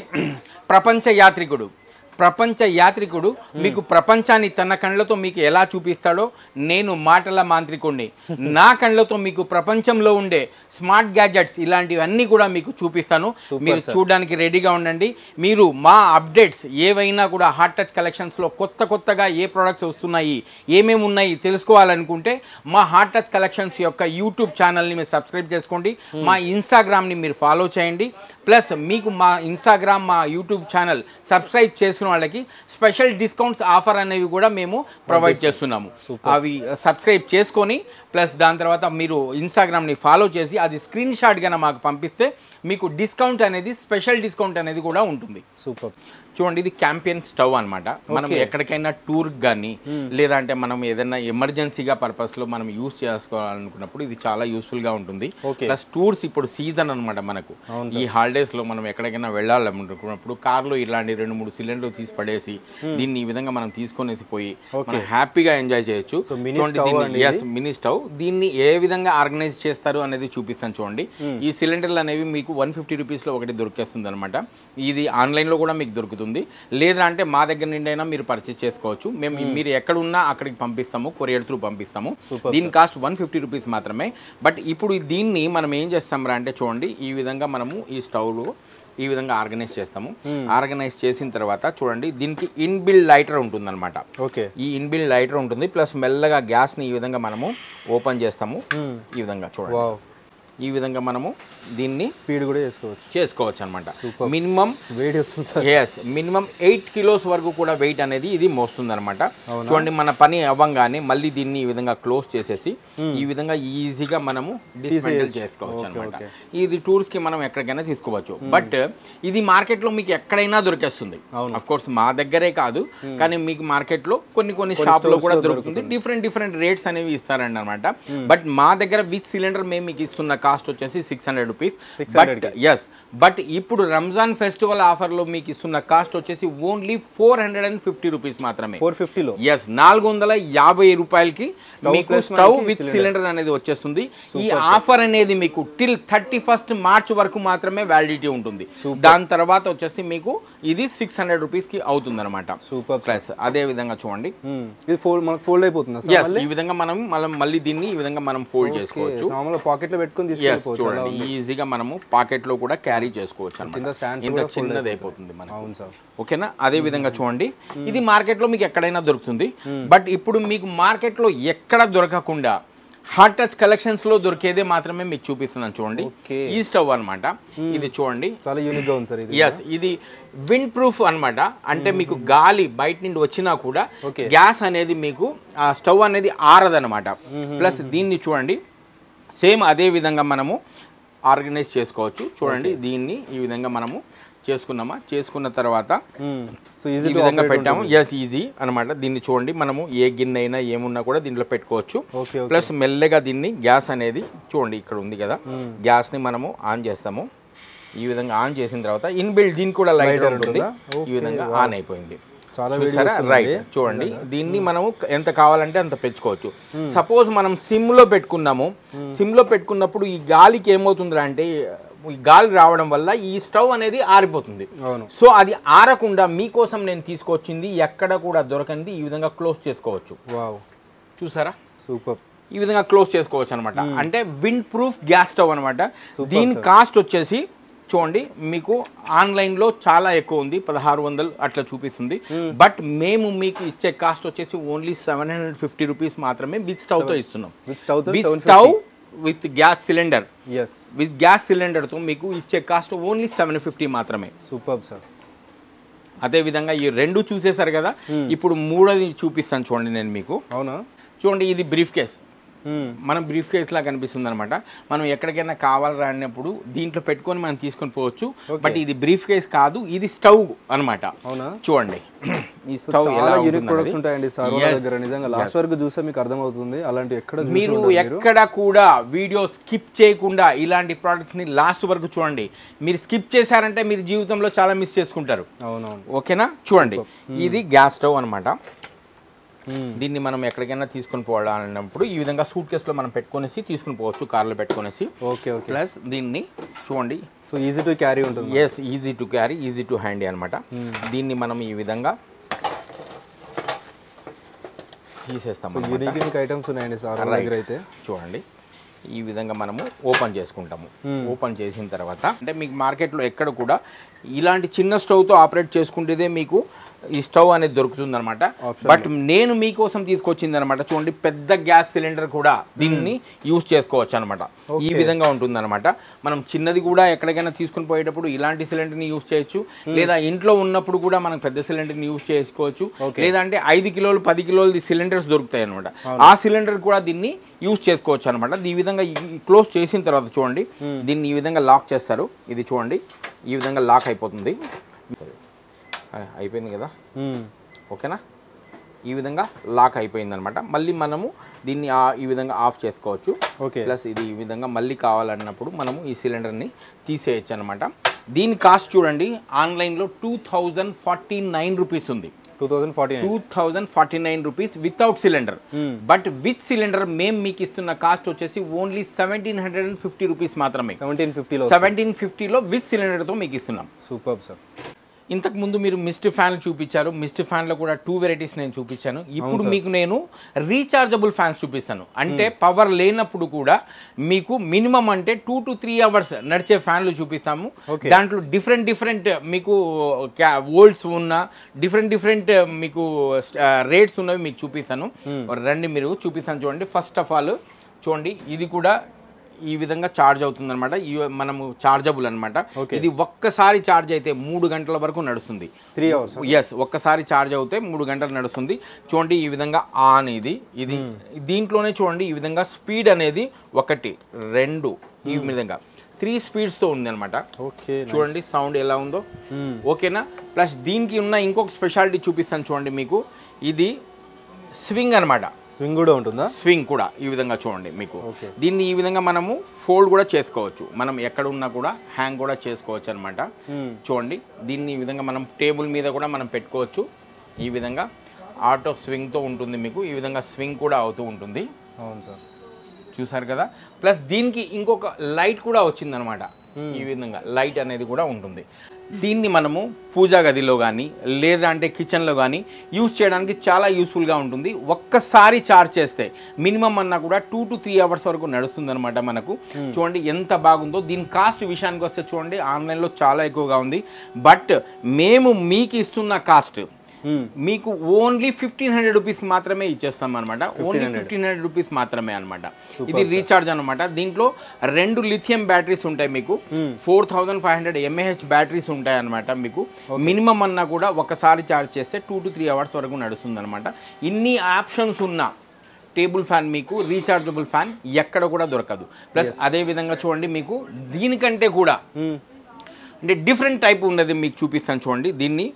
ప్రపంచ యాత్రికుడు మీకు ప్రపంచాన్ని తన కళ్ళతో మీకు ఎలా చూపిస్తాడో నేను మాటల మాంత్రికుడిని. నా కళ్ళతో మీకు ప్రపంచంలో ఉండే స్మార్ట్ గ్యాజెట్స్ ఇలాంటివన్నీ కూడా మీకు చూపిస్తాను. మీరు చూడడానికి రెడీగా ఉండండి. మీరు మా అప్డేట్స్ ఏవైనా కూడా హాట్ టచ్ కలెక్షన్స్లో కొత్తగా ఏ ప్రోడక్ట్స్ వస్తున్నాయి, ఏమేమి ఉన్నాయి తెలుసుకోవాలనుకుంటే మా హాట్ టచ్ కలెక్షన్స్ యొక్క యూట్యూబ్ ఛానల్ని మీరు సబ్స్క్రైబ్ చేసుకోండి. మా ఇన్స్టాగ్రామ్ని మీరు ఫాలో చేయండి. ప్లస్ మీకు మా ఇన్స్టాగ్రామ్, మా యూట్యూబ్ ఛానల్ సబ్స్క్రైబ్ చేసుకున్న వాళ్ళకి స్పెషల్ డిస్కౌంట్స్ ఆఫర్ అనేవి కూడా మేము ప్రొవైడ్ చేస్తున్నాము. అవి సబ్స్క్రైబ్ చేసుకొని ప్లస్ దాని తర్వాత మీరు ఇన్స్టాగ్రామ్ని ఫాలో చేసి అది స్క్రీన్ షాట్ గా మాకు పంపిస్తే మీకు డిస్కౌంట్ అనేది, స్పెషల్ డిస్కౌంట్ అనేది కూడా ఉంటుంది. సూపర్. చూడండి, ఇది క్యాంపియన్ స్టవ్ అనమాట. మనం ఎక్కడికైనా టూర్ కానీ లేదంటే మనం ఏదైనా ఎమర్జెన్సీగా పర్పస్లో మనం యూస్ చేసుకోవాలనుకున్నప్పుడు ఇది చాలా యూస్ఫుల్గా ఉంటుంది. ప్లస్ టూర్స్ ఇప్పుడు సీజన్ అనమాట. మనకు ఈ హాలిడేస్లో మనం ఎక్కడికైనా వెళ్ళాలనుకున్నప్పుడు కార్లో ఇలాంటి 2-3 సిలిండర్లు తీసి పడేసి దీన్ని ఈ విధంగా మనం తీసుకొని పోయి మనం హ్యాపీగా ఎంజాయ్ చేయొచ్చు. చూడండి, మినీ స్టవ్. దీన్ని ఏ విధంగా ఆర్గనైజ్ చేస్తారు అనేది చూపిస్తాను. చూడండి, ఈ సిలిండర్లు అనేవి మీకు 150 రూపీస్లో ఒకటి దొరికేస్తుంది అనమాట. ఇది ఆన్లైన్లో కూడా మీకు దొరుకుతుంది. లేదా అంటే మా దగ్గర నుండి అయినా మీరు పర్చేస్ చేసుకోవచ్చు. మేము మీరు ఎక్కడ ఉన్నా అక్కడికి పంపిస్తాము, కొరియర్ త్రూ పంపిస్తాము. దీని కాస్ట్ 150 రూపీస్ మాత్రమే. బట్ ఇప్పుడు దీన్ని మనం ఏం చేస్తాం అంటే చూడండి, ఈ విధంగా మనము ఈ స్టవ్లో ఈ విధంగా ఆర్గనైజ్ చేస్తాము. ఆర్గనైజ్ చేసిన తర్వాత చూడండి, దీనికి ఇన్బిల్డ్ లైటర్ ఉంటుంది అనమాట. ఈ ఇన్బిల్డ్ లైటర్ ఉంటుంది. ప్లస్ మెల్లగా గ్యాస్ని ఈ విధంగా మనము ఓపెన్ చేస్తాము. ఈ విధంగా చూడండి, ఈ విధంగా మనము దీన్ని స్పీడ్ కూడా చేసుకోవచ్చు అనమాట. మినిమం మినిమం 8 కిలోస్ వరకు కూడా వెయిట్ అనేది ఇది మోస్తుంది అనమాట. చూడండి, మన పని అవ్వంగానే మళ్ళీ దీన్ని ఈ విధంగా క్లోజ్ చేసేసి ఈ విధంగా ఈజీగా మనము డిస్మెంటల్ చేసుకోవచ్చు అనమాట. ఇది టూర్స్ కి మనం ఎక్కడికైనా తీసుకోవచ్చు. బట్ ఇది మార్కెట్ లో మీకు ఎక్కడైనా దొరికేస్తుంది. అఫ్ కోర్స్ మా దగ్గరే కాదు, కానీ మీకు మార్కెట్ లో కొన్ని షాప్ లో కూడా దొరుకుతుంది. డిఫరెంట్ రేట్స్ అనేవి ఇస్తారండి అనమాట. బట్ మా దగ్గర విత్ సిలిండర్ మేము మీకు ఇస్తున్న కాస్ట్ వచ్చేసి 600 రూపీస్. బట్ ఇప్పుడు రంజాన్ ఫెస్టివల్ ఆఫర్ లో మీకు ఇస్తున్న కాస్ట్ వచ్చేసి ఓన్లీ 450 రూపీస్ మాత్రమే. 450లో 450 రూపాయలకి మీకు స్టవ్ విత్ సిలిండర్ అనేది వచ్చేస్తుంది. ఈ ఆఫర్ అనేది మీకు టిల్ 31st మార్చ్ వరకు మాత్రమే వ్యాలిడిటీ ఉంటుంది. దాని తర్వాత వచ్చేసి మీకు ఇది 600 రూపీస్ కి అవుతుంది అనమాట. సూపర్. ప్లస్ అదే విధంగా చూడండి, ఇది ఫోల్డ్ అయిపోతుంది. ఈ విధంగా మనం మళ్ళీ దీన్ని ఈ విధంగా మనం ఫోల్డ్ చేసుకోవచ్చు. పాకెట్ లో పెట్టుకొని చూడండి, ఈజీగా మనము పాకెట్ లో కూడా క్యారీ చేసుకోవచ్చు అన్నమాట. ఇంత చిన్నది అయిపోతుంది మనకు. ఓకేనా? అదే విధంగా చూడండి, ఇది మార్కెట్ లో మీకు ఎక్కడైనా దొరుకుతుంది. బట్ ఇప్పుడు మీకు మార్కెట్ లో ఎక్కడ దొరకకుండా హాట్ టచ్ కలెక్షన్స్ లో దొరికేదే మాత్రమే మీకు చూపిస్తున్నాను. చూడండి, ఈ స్టవ్ అనమాట. ఇది చూడండి, చాలా యూనిక్ గా ఉంది సార్. ఇది విండ్ ప్రూఫ్ అనమాట. అంటే మీకు గాలి బయట నుండి వచ్చినా కూడా గ్యాస్ అనేది మీకు ఆ స్టవ్ అనేది ఆరదనమాట. ప్లస్ దీన్ని చూడండి, సేమ్ అదే విధంగా మనము ఆర్గనైజ్ చేసుకోవచ్చు. చూడండి, దీన్ని ఈ విధంగా మనము చేసుకున్న తర్వాత ఈ విధంగా పెట్టాము. ఈజీ అనమాట. దీన్ని చూడండి, మనము ఏ గిన్నె అయినా ఏమున్నా కూడా దీంట్లో పెట్టుకోవచ్చు. ప్లస్ మెల్లగా దీన్ని గ్యాస్ అనేది చూడండి ఇక్కడ ఉంది కదా, గ్యాస్ ని మనము ఆన్ చేస్తాము. ఈ విధంగా ఆన్ చేసిన తర్వాత ఇన్బిల్డ్ దీనికి కూడా లైటర్ ఉంటుంది. ఈ విధంగా ఆన్ అయిపోయింది. రైట్, చూడండి, దీన్ని మనము ఎంత కావాలంటే అంత పెంచుకోవచ్చు. సపోజ్ మనం సిమ్ లో పెట్టుకున్నాము. సిమ్ లో పెట్టుకున్నప్పుడు ఈ గాలికి ఏమవుతుంది అంటే ఈ గాలి రావడం వల్ల ఈ స్టవ్ అనేది ఆరిపోతుంది. సో అది ఆరకుండా మీకోసం నేను తీసుకొచ్చింది ఎక్కడ కూడా దొరకంది ఈ విధంగా క్లోజ్ చేసుకోవచ్చు. చూసారా? సూపర్. ఈ విధంగా క్లోజ్ చేసుకోవచ్చు అనమాట. అంటే విండ్ ప్రూఫ్ గ్యాస్ స్టవ్ అనమాట. దీని కాస్ట్ వచ్చేసి చూడండి, మీకు ఆన్లైన్లో చాలా ఎక్కువ ఉంది, 1600 అట్లా చూపిస్తుంది. బట్ మేము మీకు ఇచ్చే కాస్ట్ వచ్చేసి ఓన్లీ 750 రూపీస్ మాత్రమే విత్ స్టవ్తో ఇస్తున్నాం. With stove with gas cylinder, yes with gas సిలిండర్తో మీకు ఇచ్చే కాస్ట్ ఓన్లీ 750 మాత్రమే. Super sir. అదేవిధంగా ఈ రెండు చూసేసారు కదా, ఇప్పుడు మూడోది చూపిస్తాను చూడండి నేను మీకు. అవునా? చూడండి, ఇది బ్రీఫ్ కేస్. మనం బ్రీఫ్ కేస్ లా కనిపిస్తుంది అనమాట. మనం ఎక్కడికైనా కావాలి అన్నప్పుడు దీంట్లో పెట్టుకొని మనం తీసుకొని పోవచ్చు. బట్ ఇది బ్రీఫ్ కేస్ కాదు, ఇది స్టవ్ అనమాట. చూడండి, ఈ స్టవ్ చాలా యూనిక్ ప్రొడక్ట్స్ ఉంటాయండి సార్ వాళ్ళ దగ్గర. నిజంగా లాస్ట్ వరకు చూస్తే మీకు అర్థమవుతుంది. అలాంటి మీరు ఎక్కడ కూడా వీడియో స్కిప్ చేయకుండా ఇలాంటి ప్రోడక్ట్స్ ని లాస్ట్ వరకు చూడండి. మీరు స్కిప్ చేశారంటే మీరు జీవితంలో చాలా మిస్ చేసుకుంటారు. అవునవును. ఓకేనా? చూడండి, ఇది గ్యాస్ స్టవ్ అనమాట. దీన్ని మనం ఎక్కడికైనా తీసుకుని పోవాలన్నప్పుడు ఈ విధంగా సూట్ కేసులో మనం పెట్టుకునేసి తీసుకుని పోవచ్చు, కార్లో పెట్టుకునేసి. Okay okay. ప్లస్ దీన్ని చూడండి, సో ఈజీ టు క్యారీ ఉంటుంది. Yes, easy to carry, easy to handy అనమాట. దీన్ని మనం ఈ విధంగా తీసేస్తాం. యూనిక్ ఐటమ్స్ ఉన్నాయండి సార్ దగ్గర అయితే. చూడండి, ఈ విధంగా మనము ఓపెన్ చేసుకుంటాము. ఓపెన్ చేసిన తర్వాత అంటే మీకు మార్కెట్లో ఎక్కడ కూడా ఇలాంటి చిన్న స్టవ్తో ఆపరేట్ చేసుకుంటేదే మీకు ఈ స్టవ్ అనేది దొరుకుతుంది అనమాట. బట్ నేను మీకోసం తీసుకొచ్చింది అనమాట. చూడండి, పెద్ద గ్యాస్ సిలిండర్ కూడా దీన్ని యూజ్ చేసుకోవచ్చు అనమాట. ఈ విధంగా ఉంటుంది అనమాట. మనం చిన్నది కూడా ఎక్కడికైనా తీసుకుని పోయేటప్పుడు ఇలాంటి సిలిండర్ని యూజ్ చేయొచ్చు, లేదా ఇంట్లో ఉన్నప్పుడు కూడా మనం పెద్ద సిలిండర్ని యూజ్ చేసుకోవచ్చు. లేదంటే 5 కిలోలు 10 కిలోలు సిలిండర్స్ దొరుకుతాయి అనమాట. ఆ సిలిండర్ కూడా దీన్ని యూజ్ చేసుకోవచ్చు అనమాట. ఈ విధంగా క్లోజ్ చేసిన తర్వాత చూడండి, దీన్ని ఈ విధంగా లాక్ చేస్తారు. ఇది చూడండి, ఈ విధంగా లాక్ అయిపోతుంది. అయిపోయింది కదా, ఓకేనా? ఈ విధంగా లాక్ అయిపోయింది అనమాట. మళ్ళీ మనము దీన్ని ఈ విధంగా ఆఫ్ చేసుకోవచ్చు. ఓకే. ప్లస్ ఇది ఈ విధంగా మళ్ళీ కావాలన్నప్పుడు మనము ఈ సిలిండర్ని తీసేయచ్చు అనమాట. దీని కాస్ట్ చూడండి, ఆన్లైన్లో 2049 రూపీస్ ఉంది. 2049 rupees without cylinder. But with cylinder మేము మీకు ఇస్తున్న కాస్ట్ వచ్చేసి ఓన్లీ 1750 రూపీస్ మాత్రమే. 1750లో విత్ సిలిండర్తో మీకు ఇస్తున్నాం. Super sir. ఇంతకు ముందు మీరు మిస్ట్ ఫ్యాన్లు చూపించారు. మిస్ట్ ఫ్యాన్లో కూడా 2 వెరైటీస్ నేను చూపించాను. ఇప్పుడు మీకు నేను రీఛార్జబుల్ ఫ్యాన్స్ చూపిస్తాను. అంటే పవర్ లేనప్పుడు కూడా మీకు మినిమం అంటే 2 to 3 అవర్స్ నడిచే ఫ్యాన్లు చూపిస్తాము. దాంట్లో డిఫరెంట్ మీకు వోల్ట్స్ ఉన్న డిఫరెంట్ మీకు రేట్స్ ఉన్నవి మీకు చూపిస్తాను. రండి, మీరు చూపిస్తాను చూడండి. ఫస్ట్ ఆఫ్ ఆల్ చూడండి, ఇది కూడా ఈ విధంగా ఛార్జ్ అవుతుంది అనమాట. మనము ఛార్జబుల్ అనమాట. ఇది ఒక్కసారి ఛార్జ్ అయితే 3 గంటల వరకు నడుస్తుంది. 3 అవర్స్. ఎస్, ఒక్కసారి ఛార్జ్ అవుతే 3 గంటలు నడుస్తుంది. చూడండి, ఈ విధంగా ఆన్. ఇది దీంట్లోనే చూడండి, ఈ విధంగా స్పీడ్ అనేది 1 2 ఈ విధంగా 3 స్పీడ్స్తో ఉంది అనమాట. చూడండి సౌండ్ ఎలా ఉందో. ఓకేనా? ప్లస్ దీనికి ఉన్న ఇంకొక స్పెషాలిటీ చూపిస్తాను చూడండి మీకు. ఇది స్వింగ్ అనమాట. స్వింగ్ కూడా ఉంటుందా? స్వింగ్ కూడా ఈ విధంగా చూడండి మీకు. దీన్ని ఈ విధంగా మనము ఫోల్డ్ కూడా చేసుకోవచ్చు. మనం ఎక్కడ ఉన్నా కూడా హ్యాంగ్ కూడా చేసుకోవచ్చు అనమాట. చూడండి, దీన్ని ఈ విధంగా మనం టేబుల్ మీద కూడా మనం పెట్టుకోవచ్చు. ఈ విధంగా ఆటో స్వింగ్తో ఉంటుంది మీకు. ఈ విధంగా స్వింగ్ కూడా అవుతూ ఉంటుంది. అవును సార్, చూసారు కదా. ప్లస్ దీనికి ఇంకొక లైట్ కూడా వచ్చిందనమాట. ఈ విధంగా లైట్ అనేది కూడా ఉంటుంది. దీన్ని మనము పూజా గదిలో కానీ లేదా అంటే కిచెన్లో కానీ యూజ్ చేయడానికి చాలా యూస్ఫుల్గా ఉంటుంది. ఒక్కసారి ఛార్జ్ చేస్తే మినిమం అన్నా కూడా 2 to 3 అవర్స్ వరకు నడుస్తుంది అనమాట మనకు. చూడండి ఎంత బాగుందో. దీని కాస్ట్ విషయానికి వస్తే చూడండి, ఆన్లైన్లో చాలా ఎక్కువగా ఉంది. బట్ మేము మీకు ఇస్తున్న కాస్ట్ మీకు ఓన్లీ 1500 రూపీస్ మాత్రమే ఇచ్చేస్తాం అనమాట. ఓన్లీ 1500 రూపీస్ మాత్రమే అనమాట. ఇది రీఛార్జ్ అనమాట. దీంట్లో 2 లిథియం బ్యాటరీస్ ఉంటాయి మీకు. 4500 mAh బ్యాటరీస్ ఉంటాయి అనమాట మీకు. మినిమం అన్నా కూడా ఒకసారి ఛార్జ్ చేస్తే 2 to 3 అవర్స్ వరకు నడుస్తుంది అనమాట. ఇన్ని ఆప్షన్స్ ఉన్న టేబుల్ ఫ్యాన్ మీకు రీఛార్జబుల్ ఫ్యాన్ ఎక్కడ కూడా దొరకదు. ప్లస్ అదే విధంగా చూడండి, మీకు దీనికంటే కూడా అంటే డిఫరెంట్ టైప్ ఉన్నది మీకు చూపిస్తాను చూడండి. దీన్ని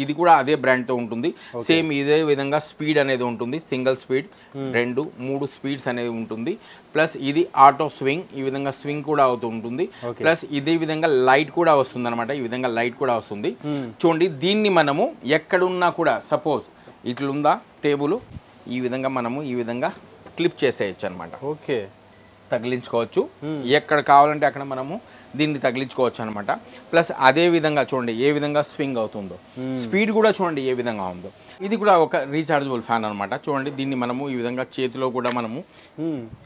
ఇది కూడా అదే బ్రాండ్తో ఉంటుంది. సేమ్ ఇదే విధంగా స్పీడ్ అనేది ఉంటుంది. సింగిల్ స్పీడ్, 2 3 స్పీడ్స్ అనేది ఉంటుంది. ప్లస్ ఇది ఆటో స్వింగ్, ఈ విధంగా స్వింగ్ కూడా అవుతూ ఉంటుంది. ప్లస్ ఇదే విధంగా లైట్ కూడా వస్తుంది అనమాట. ఈ విధంగా లైట్ కూడా వస్తుంది. చూడండి, దీన్ని మనము ఎక్కడున్నా కూడా సపోజ్ ఇట్లుందా టేబుల్, ఈ విధంగా మనము ఈ విధంగా క్లిప్ చేసేయచ్చు అనమాట. ఓకే, తగిలించుకోవచ్చు. ఎక్కడ కావాలంటే అక్కడ మనము దీన్ని తగిలించుకోవచ్చు అనమాట. ప్లస్ అదే విధంగా చూడండి ఏ విధంగా స్వింగ్ అవుతుందో, స్పీడ్ కూడా చూడండి ఏ విధంగా ఉందో. ఇది కూడా ఒక రీఛార్జబుల్ ఫ్యాన్ అనమాట. చూడండి, దీన్ని మనము ఈ విధంగా చేతిలో కూడా మనము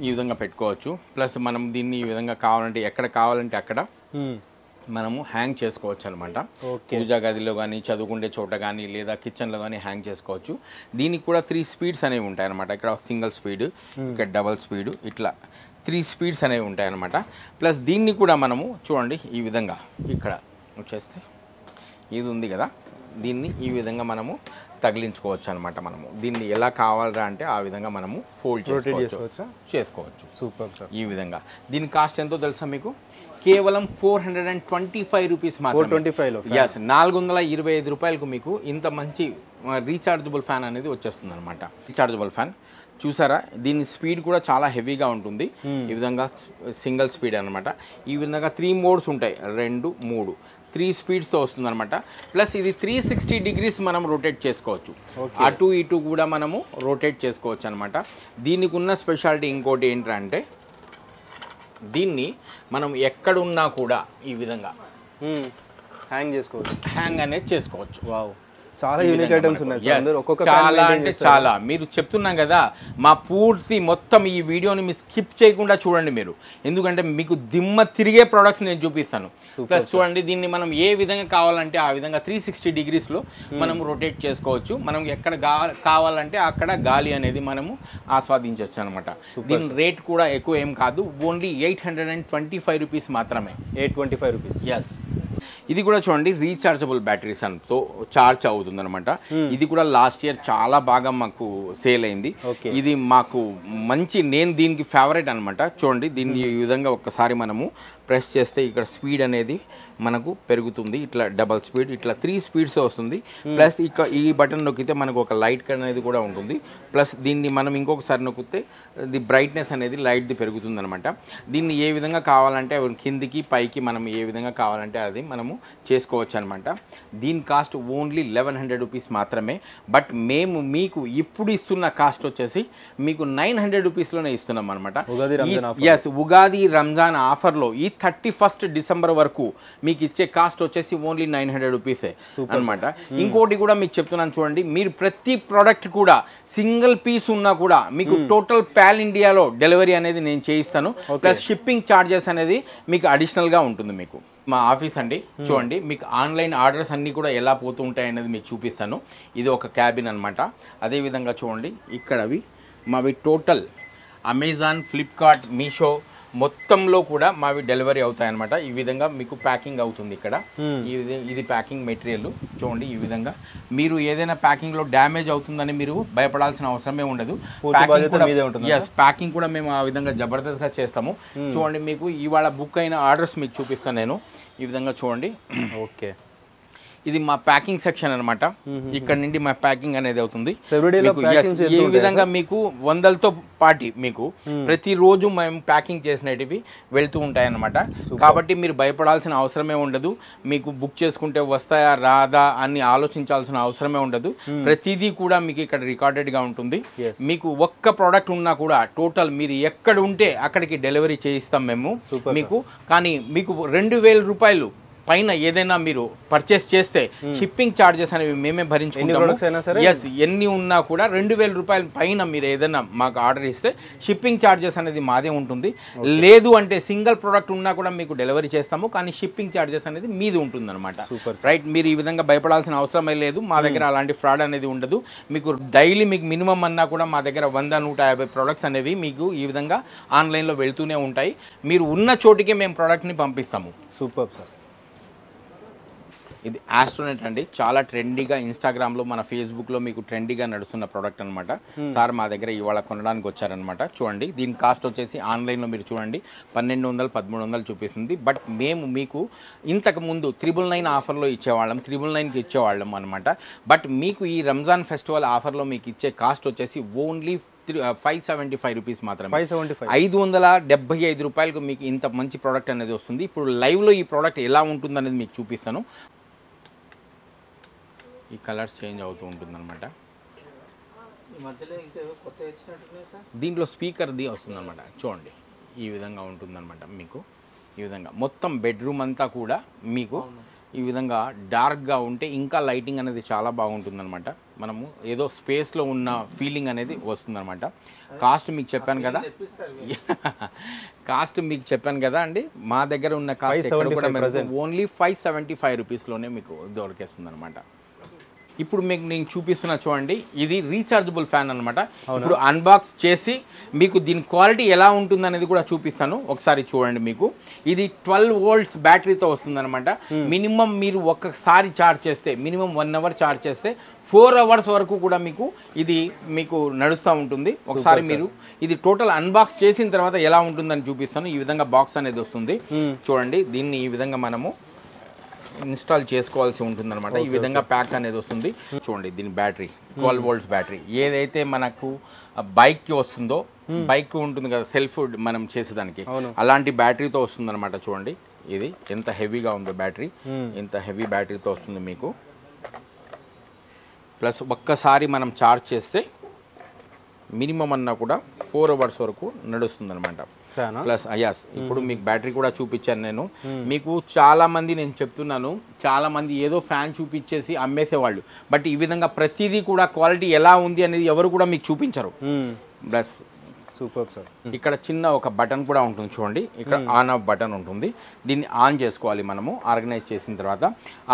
ఈ విధంగా పెట్టుకోవచ్చు. ప్లస్ మనం దీన్ని ఈ విధంగా కావాలంటే ఎక్కడ కావాలంటే అక్కడ మనము హ్యాంగ్ చేసుకోవచ్చు అనమాట. పూజా గదిలో కానీ చదువుకుంటే చోట కానీ లేదా కిచెన్లో కానీ హ్యాంగ్ చేసుకోవచ్చు. దీనికి కూడా 3 స్పీడ్స్ అనేవి ఉంటాయి అనమాట. ఇక్కడ సింగిల్ స్పీడ్, ఇక్కడ డబల్ స్పీడ్, ఇట్లా 3 స్పీడ్స్ అనేవి ఉంటాయి అన్నమాట. ప్లస్ దీన్ని కూడా మనము చూడండి ఈ విధంగా ఇక్కడ వచ్చేస్తే ఇది ఉంది కదా, దీన్ని ఈ విధంగా మనము తగిలించుకోవచ్చు అనమాట. మనము దీన్ని ఎలా కావాలరా అంటే ఆ విధంగా మనము ఫోల్డ్ చేసుకోవచ్చు. Super sir. ఈ విధంగా దీని కాస్ట్ ఎంతో తెలుసా మీకు? కేవలం 425 రూపీస్ మాత్రమే. 425 రూపాయలకు మీకు ఇంత మంచి రీఛార్జబుల్ ఫ్యాన్ అనేది వచ్చేస్తుంది అనమాట. రీఛార్జబుల్ ఫ్యాన్ చూసారా, దీని స్పీడ్ కూడా చాలా హెవీగా ఉంటుంది. ఈ విధంగా సింగిల్ స్పీడ్ అనమాట. ఈ విధంగా 3 మోడ్స్ ఉంటాయి, 2, 3, 3 స్పీడ్స్తో వస్తుంది అనమాట. ప్లస్ ఇది 360 డిగ్రీస్ మనం రొటేట్ చేసుకోవచ్చు, అటు ఇటు కూడా మనము రొటేట్ చేసుకోవచ్చు అనమాట. దీనికి ఉన్న స్పెషాలిటీ ఇంకోటి ఏంటంటే దీన్ని మనం ఎక్కడున్నా కూడా ఈ విధంగా హ్యాంగ్ అనేది చేసుకోవచ్చు. వావ్, చాలా యూనిక్ ఐటమ్స్ ఉన్నాయి సార్. చాలా అంటే చాలా. మీరు చెప్తున్నాం కదా, మా పూర్తి మొత్తం ఈ వీడియోని మీరు స్కిప్ చేయకుండా చూడండి మీరు, ఎందుకంటే మీకు దిమ్మ తిరిగే ప్రొడక్ట్స్ నేను చూపిస్తాను. ప్లస్ చూడండి, దీన్ని మనం ఏ విధంగా కావాలంటే ఆ విధంగా 360 డిగ్రీస్లో మనం రొటేట్ చేసుకోవచ్చు. మనం ఎక్కడ కావాలంటే అక్కడ గాలి అనేది మనము ఆస్వాదించవచ్చు అనమాట. దీని రేట్ కూడా ఎక్కువ ఏం కాదు, ఓన్లీ 825 రూపీస్ మాత్రమే. 825 రూపీస్. ఎస్. ఇది కూడా చూడండి రీఛార్జబుల్ బ్యాటరీస్ తో చార్జ్ అవుతుంది అనమాట. ఇది కూడా లాస్ట్ ఇయర్ చాలా బాగా మాకు సేల్ అయింది. ఇది మాకు మంచి, నేను దీనికి ఫేవరెట్ అనమాట. చూడండి, దీన్ని ఈ విధంగా ఒక్కసారి మనము ప్రెస్ చేస్తే ఇక్కడ స్పీడ్ అనేది మనకు పెరుగుతుంది. ఇట్లా డబల్ స్పీడ్, ఇట్లా 3 స్పీడ్స్ వస్తుంది. ప్లస్ ఇక ఈ బటన్ నొక్కితే మనకు ఒక లైట్ అనేది కూడా ఉంటుంది. ప్లస్ దీన్ని మనం ఇంకొకసారి నొక్కితే ది బ్రైట్నెస్ అనేది లైట్ది పెరుగుతుంది అనమాట. దీన్ని ఏ విధంగా కావాలంటే కిందికి పైకి మనం ఏ విధంగా కావాలంటే అది మనము చేసుకోవచ్చు అనమాట. దీని కాస్ట్ ఓన్లీ 1100 రూపీస్ మాత్రమే. బట్ మేము మీకు ఇప్పుడు ఇస్తున్న కాస్ట్ వచ్చేసి మీకు 900 రూపీస్లోనే ఇస్తున్నాం అనమాట. ఎస్, ఉగాది రంజాన్ ఆఫర్లో ఈ 31st డిసెంబర్ వరకు మీకు ఇచ్చే కాస్ట్ వచ్చేసి ఓన్లీ 900 రూపీసే అనమాట. ఇంకోటి కూడా మీకు చెప్తున్నాను చూడండి, మీరు ప్రతి ప్రోడక్ట్ కూడా సింగిల్ పీస్ ఉన్నా కూడా మీకు టోటల్ పాల్ ఇండియాలో డెలివరీ అనేది నేను చేయిస్తాను. ప్లస్ షిప్పింగ్ ఛార్జెస్ అనేది మీకు అడిషనల్గా ఉంటుంది. మీకు మా ఆఫీస్ అండి, చూడండి మీకు ఆన్లైన్ ఆర్డర్స్ అన్నీ కూడా ఎలా పోతూ ఉంటాయి అనేది మీకు చూపిస్తాను. ఇది ఒక క్యాబిన్ అనమాట. అదేవిధంగా చూడండి ఇక్కడవి మావి టోటల్ అమెజాన్, ఫ్లిప్కార్ట్, మీషో మొత్తంలో కూడా మావి డెలివరీ అవుతాయి అనమాట. ఈ విధంగా మీకు ప్యాకింగ్ అవుతుంది ఇక్కడ. ఇది ప్యాకింగ్ మెటీరియల్ చూడండి. ఈ విధంగా మీరు ఏదైనా ప్యాకింగ్ లో డ్యామేజ్ అవుతుందని మీరు భయపడాల్సిన అవసరమే ఉండదు. ప్యాకింగ్ కూడా మేము ఆ విధంగా జబర్దస్త్గా చేస్తాము. చూడండి, మీకు ఇవాళ బుక్ అయిన ఆర్డర్స్ మీకు చూపిస్తాను నేను. ఈ విధంగా చూడండి. ఓకే, ఇది మా ప్యాకింగ్ సెక్షన్ అనమాట. ఇక్కడ నుండి మా ప్యాకింగ్ అనేది అవుతుంది. ఈ విధంగా మీకు వందలతో పాటి మీకు ప్రతిరోజు మేము ప్యాకింగ్ చేసినవి వెళ్తూ ఉంటాయి అన్నమాట. కాబట్టి మీరు భయపడాల్సిన అవసరమే ఉండదు. మీకు బుక్ చేసుకుంటే వస్తాయా రాదా అని ఆలోచించాల్సిన అవసరమే ఉండదు. ప్రతిదీ కూడా మీకు ఇక్కడ రికార్డెడ్ గా ఉంటుంది. మీకు ఒక్క ప్రోడక్ట్ ఉన్నా కూడా టోటల్ మీరు ఎక్కడ ఉంటే అక్కడికి డెలివరీ చేయిస్తాం మేము మీకు. కానీ మీకు 2000 రూపాయలు పైన ఏదైనా మీరు పర్చేస్ చేస్తే షిప్పింగ్ ఛార్జెస్ అనేవి మేమే భరించుకుంటాము. ఎస్, ఎన్ని ఉన్నా కూడా 2000 రూపాయల పైన మీరు ఏదైనా మాకు ఆర్డర్ ఇస్తే షిప్పింగ్ ఛార్జెస్ అనేది మాదే ఉంటుంది. లేదు అంటే సింగిల్ ప్రోడక్ట్ ఉన్నా కూడా మీకు డెలివరీ చేస్తాము, కానీ షిప్పింగ్ ఛార్జెస్ అనేది మీది ఉంటుంది అనమాట. రైట్, మీరు ఈ విధంగా భయపడాల్సిన అవసరమే లేదు. మా దగ్గర అలాంటి ఫ్రాడ్ అనేది ఉండదు. మీకు డైలీ మీకు మినిమం అన్నా కూడా మా దగ్గర 100-150 ప్రోడక్ట్స్ అనేవి మీకు ఈ విధంగా ఆన్లైన్లో వెళ్తూనే ఉంటాయి. మీరు ఉన్న చోటికే మేము ప్రోడక్ట్ని పంపిస్తాము. Super sir. ఇది ఆస్ట్రోనెట్ అండి, చాలా ట్రెండీగా ఇన్స్టాగ్రామ్లో మన ఫేస్బుక్లో మీకు ట్రెండీగా నడుస్తున్న ప్రోడక్ట్ అనమాట. సార్ మా దగ్గర ఇవాళ కొనడానికి వచ్చారనమాట. చూడండి, దీని కాస్ట్ వచ్చేసి ఆన్లైన్లో మీరు చూడండి 1200-1300 చూపిస్తుంది. బట్ మేము మీకు ఇంతకు ముందు 999 ఆఫర్లో ఇచ్చేవాళ్ళం, 999కి ఇచ్చేవాళ్ళం అనమాట. బట్ మీకు ఈ రంజాన్ ఫెస్టివల్ ఆఫర్లో మీకు ఇచ్చే కాస్ట్ వచ్చేసి ఓన్లీ 575 రూపీస్ మాత్రమే. 575 రూపాయలకు మీకు ఇంత మంచి ప్రోడక్ట్ అనేది వస్తుంది. ఇప్పుడు లైవ్లో ఈ ప్రోడక్ట్ ఎలా ఉంటుంది అనేది మీకు చూపిస్తాను. ఈ కలర్స్ చేంజ్ అవుతూ ఉంటుంది అనమాట. దీంట్లో స్పీకర్ది వస్తుంది అనమాట. చూడండి, ఈ విధంగా ఉంటుందన్నమాట. మీకు ఈ విధంగా మొత్తం బెడ్రూమ్ అంతా కూడా మీకు ఈ విధంగా డార్క్గా ఉంటే ఇంకా లైటింగ్ అనేది చాలా బాగుంటుందన్నమాట. మనము ఏదో స్పేస్లో ఉన్న ఫీలింగ్ అనేది వస్తుందన్నమాట. కాస్ట్ మీకు చెప్పాను కదా, అండి మా దగ్గర ఉన్న కాస్ట్ కూడా ఓన్లీ 575 రూపీస్లోనే మీకు దొరికేస్తుంది అనమాట. ఇప్పుడు మీకు నేను చూపిస్తున్నా చూడండి, ఇది రీఛార్జబుల్ ఫ్యాన్ అనమాట. ఇప్పుడు అన్బాక్స్ చేసి మీకు దీని క్వాలిటీ ఎలా ఉంటుంది అనేది కూడా చూపిస్తాను, ఒకసారి చూడండి. మీకు ఇది 12 volts బ్యాటరీతో వస్తుంది అనమాట. మినిమం మీరు ఒక్కసారి ఛార్జ్ చేస్తే మినిమం 1 hour ఛార్జ్ చేస్తే 4 hours వరకు కూడా ఇది మీకు నడుస్తూ ఉంటుంది. ఒకసారి మీరు ఇది టోటల్ అన్బాక్స్ చేసిన తర్వాత ఎలా ఉంటుందని చూపిస్తాను. ఈ విధంగా బాక్స్ అనేది వస్తుంది చూడండి. దీన్ని ఈ విధంగా మనము ఇన్స్టాల్ చేసుకోవాల్సి ఉంటుంది అనమాట. ఈ విధంగా ప్యాక్ అనేది వస్తుంది చూడండి. దీని బ్యాటరీ 12 volts బ్యాటరీ, ఏదైతే మనకు బైక్కి వస్తుందో, బైక్ ఉంటుంది కదా సెల్ఫ్ మనం చేసేదానికి, అలాంటి బ్యాటరీతో వస్తుంది అనమాట. చూడండి ఇది ఎంత హెవీగా ఉందో బ్యాటరీ, ఎంత హెవీ బ్యాటరీతో వస్తుంది మీకు. ప్లస్ ఒక్కసారి మనం ఛార్జ్ చేస్తే మినిమం అన్నా కూడా 4 hours వరకు నడుస్తుంది అనమాట. ప్లస్ అయాస్ ఇప్పుడు మీకు బ్యాటరీ కూడా చూపించాను నేను. మీకు చాలా మంది నేను చెప్తున్నాను, చాలా మంది ఏదో ఫ్యాన్ చూపించేసి అమ్మేసేవాళ్ళు, బట్ ఈ విధంగా ప్రతిదీ కూడా క్వాలిటీ ఎలా ఉంది అనేది ఎవరు కూడా మీకు చూపించరు. ప్లస్ సూపర్ సార్, ఇక్కడ చిన్న ఒక బటన్ కూడా ఉంటుంది చూడండి. ఇక్కడ ఆన్ ఆఫ్ బటన్ ఉంటుంది, దీన్ని ఆన్ చేసుకోవాలి మనము. ఆర్గనైజ్ చేసిన తర్వాత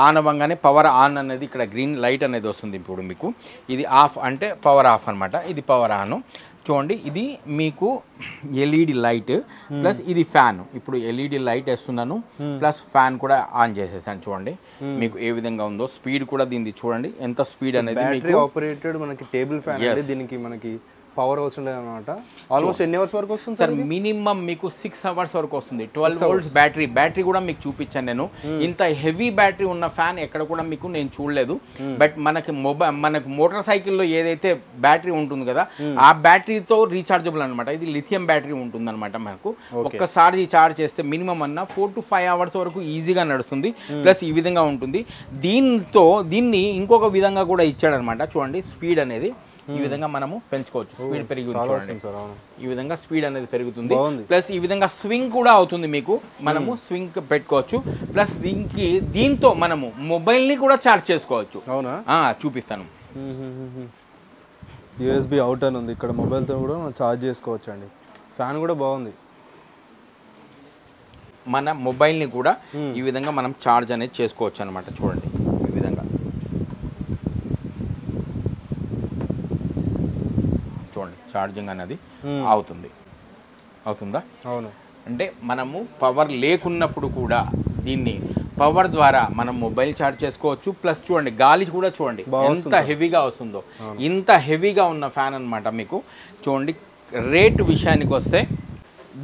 ఆన్ అవ్వగానే పవర్ ఆన్ అనేది ఇక్కడ గ్రీన్ లైట్ అనేది వస్తుంది. ఇప్పుడు మీకు ఇది ఆఫ్ అంటే పవర్ ఆఫ్ అనమాట, ఇది పవర్ ఆన్ చూడండి. ఇది మీకు ఎల్ఈడి లైట్ ప్లస్ ఇది ఫ్యాన్. ఇప్పుడు ఎల్ఈడి లైట్ వేస్తున్నాను, ప్లస్ ఫ్యాన్ కూడా ఆన్ చేసేసాను చూడండి. మీకు ఏ విధంగా ఉందో స్పీడ్ కూడా దీనిది చూడండి, ఎంత స్పీడ్ అనేది. బ్యాటరీ ఆపరేటెడ్ మనకి టేబుల్ ఫ్యాన్ అంటే దీనికి మనకి పవర్ వస్తుంది అనమాట. ఆల్మోస్ట్ ఎన్ని అవర్స్ వరకు వస్తుంది సార్? మినిమం మీకు 6 hours వరకు వస్తుంది. 12 volts బ్యాటరీ కూడా మీకు చూపించాను నేను. ఇంత హెవీ బ్యాటరీ ఉన్న ఫ్యాన్ ఎక్కడ కూడా మీకు నేను చూడలేదు. బట్ మనకి మనకు మోటార్ సైకిల్లో ఏదైతే బ్యాటరీ ఉంటుంది కదా, ఆ బ్యాటరీతో రీఛార్జబుల్ అనమాట. ఇది లిథియం బ్యాటరీ ఉంటుంది అనమాట. మనకు ఒక్కసారి ఛార్జ్ చేస్తే మినిమం అన్న 4 to 5 hours వరకు ఈజీగా నడుస్తుంది. ప్లస్ ఈ విధంగా ఉంటుంది. దీన్ని ఇంకొక విధంగా కూడా ఇచ్చాడనమాట చూడండి. స్పీడ్ అనేది ఈ విధంగా మనము పెంచుకోవచ్చు, స్పీడ్ పెరుగుతుంది. ఈ విధంగా స్పీడ్ అనేది పెరుగుతుంది. ప్లస్ ఈ విధంగా స్వింగ్ కూడా అవుతుంది మీకు, మనము స్వింగ్ పెట్టుకోవచ్చు. ప్లస్ దీంతో మనము మొబైల్ని కూడా ఛార్జ్ చేసుకోవచ్చు. అవునా? చూపిస్తాను. యూఎస్బి అవుట్ అని ఉంది ఇక్కడ, మొబైల్తో కూడా మనం ఛార్జ్ చేసుకోవచ్చు అండి. ఫ్యాన్ కూడా బాగుంది. మన మొబైల్ని కూడా ఈ విధంగా మనం ఛార్జ్ అనేది చేసుకోవచ్చు అనమాట. చూడండి ఈ విధంగా చూడండి, ఛార్జింగ్ అనేది అవుతుందా? అవును. అంటే మనము పవర్ లేకున్నప్పుడు కూడా దీన్ని పవర్ ద్వారా మనం మొబైల్ ఛార్జ్ చేసుకోవచ్చు. ప్లస్ చూడండి గాలి కూడా చూడండి ఎంత హెవీగా వస్తుందో. ఇంత హెవీగా ఉన్న ఫ్యాన్ అనమాట మీకు. చూడండి రేట్ విషయానికి వస్తే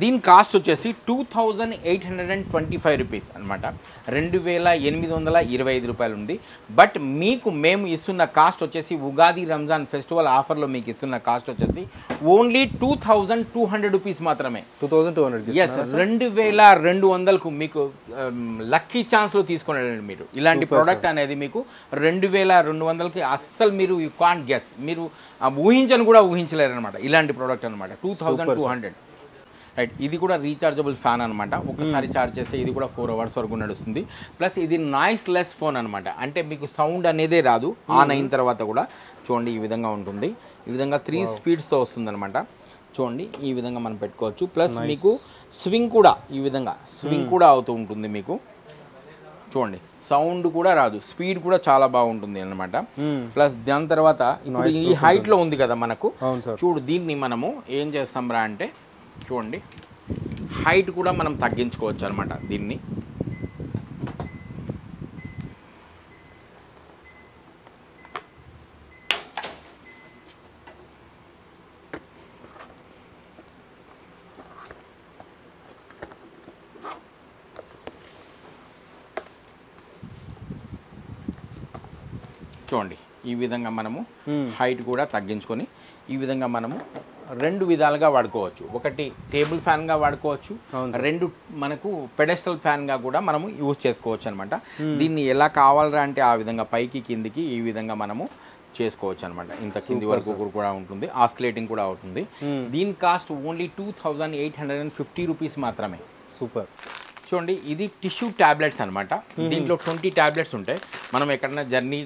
దీని కాస్ట్ వచ్చేసి 2825 రూపీస్ అనమాట. 2825 రూపాయలు ఉంది. బట్ మేము ఇస్తున్న కాస్ట్ వచ్చేసి ఉగాది రంజాన్ ఫెస్టివల్ ఆఫర్లో మీకు ఇస్తున్న కాస్ట్ వచ్చేసి ఓన్లీ 2200 రూపీస్ మాత్రమే. 2200? ఎస్, 2200కు మీకు లక్కీ ఛాన్స్లో తీసుకొని వెళ్ళండి మీరు. ఇలాంటి ప్రోడక్ట్ అనేది మీకు 2200కి అస్సలు మీరు యూ కాంట్ గెస్, మీరు ఊహించని కూడా ఊహించలేరు అనమాట. ఇలాంటి ప్రోడక్ట్ అనమాట 2200. రైట్, ఇది కూడా రీఛార్జబుల్ ఫ్యాన్ అనమాట. ఒకసారి ఛార్జ్ చేస్తే ఇది కూడా 4 hours వరకు నడుస్తుంది. ప్లస్ ఇది నాయిస్ లెస్ ఫోన్ అనమాట. అంటే మీకు సౌండ్ అనేదే రాదు ఆన్ అయిన తర్వాత కూడా. చూడండి ఈ విధంగా ఉంటుంది. ఈ విధంగా 3 speedsతో వస్తుంది అనమాట. చూడండి ఈ విధంగా మనం పెట్టుకోవచ్చు. ప్లస్ మీకు స్వింగ్ కూడా ఈ విధంగా స్వింగ్ కూడా అవుతూ ఉంటుంది మీకు. చూడండి సౌండ్ కూడా రాదు, స్పీడ్ కూడా చాలా బాగుంటుంది అనమాట. ప్లస్ దాని తర్వాత ఇప్పుడు ఈ హైట్లో ఉంది కదా మనకు, చూడు దీన్ని మనము ఏం చేస్తాం రా అంటే చూడండి హైట్ కూడా మనం తగ్గించుకోవచ్చు అనమాట. దీన్ని చూడండి ఈ విధంగా మనము హైట్ కూడా తగ్గించుకొని ఈ విధంగా మనము 2 విధాలుగా వాడుకోవచ్చు. ఒకటి టేబుల్ ఫ్యాన్గా వాడుకోవచ్చు, 2 మనకు పెడెస్టల్ ఫ్యాన్గా కూడా మనము యూజ్ చేసుకోవచ్చు అనమాట. దీన్ని ఎలా కావాలరా అంటే ఆ విధంగా పైకి కిందికి ఈ విధంగా మనము చేసుకోవచ్చు అనమాట. ఇంత కింది వరకు కూడా ఉంటుంది, ఆస్కిలేటింగ్ కూడా అవుతుంది. దీని కాస్ట్ ఓన్లీ 2850 రూపీస్ మాత్రమే. సూపర్. చూడండి ఇది టిష్యూ ట్యాబ్లెట్స్ అనమాట. దీంట్లో 20 ట్యాబ్లెట్స్ ఉంటాయి. మనం ఎక్కడైనా జర్నీ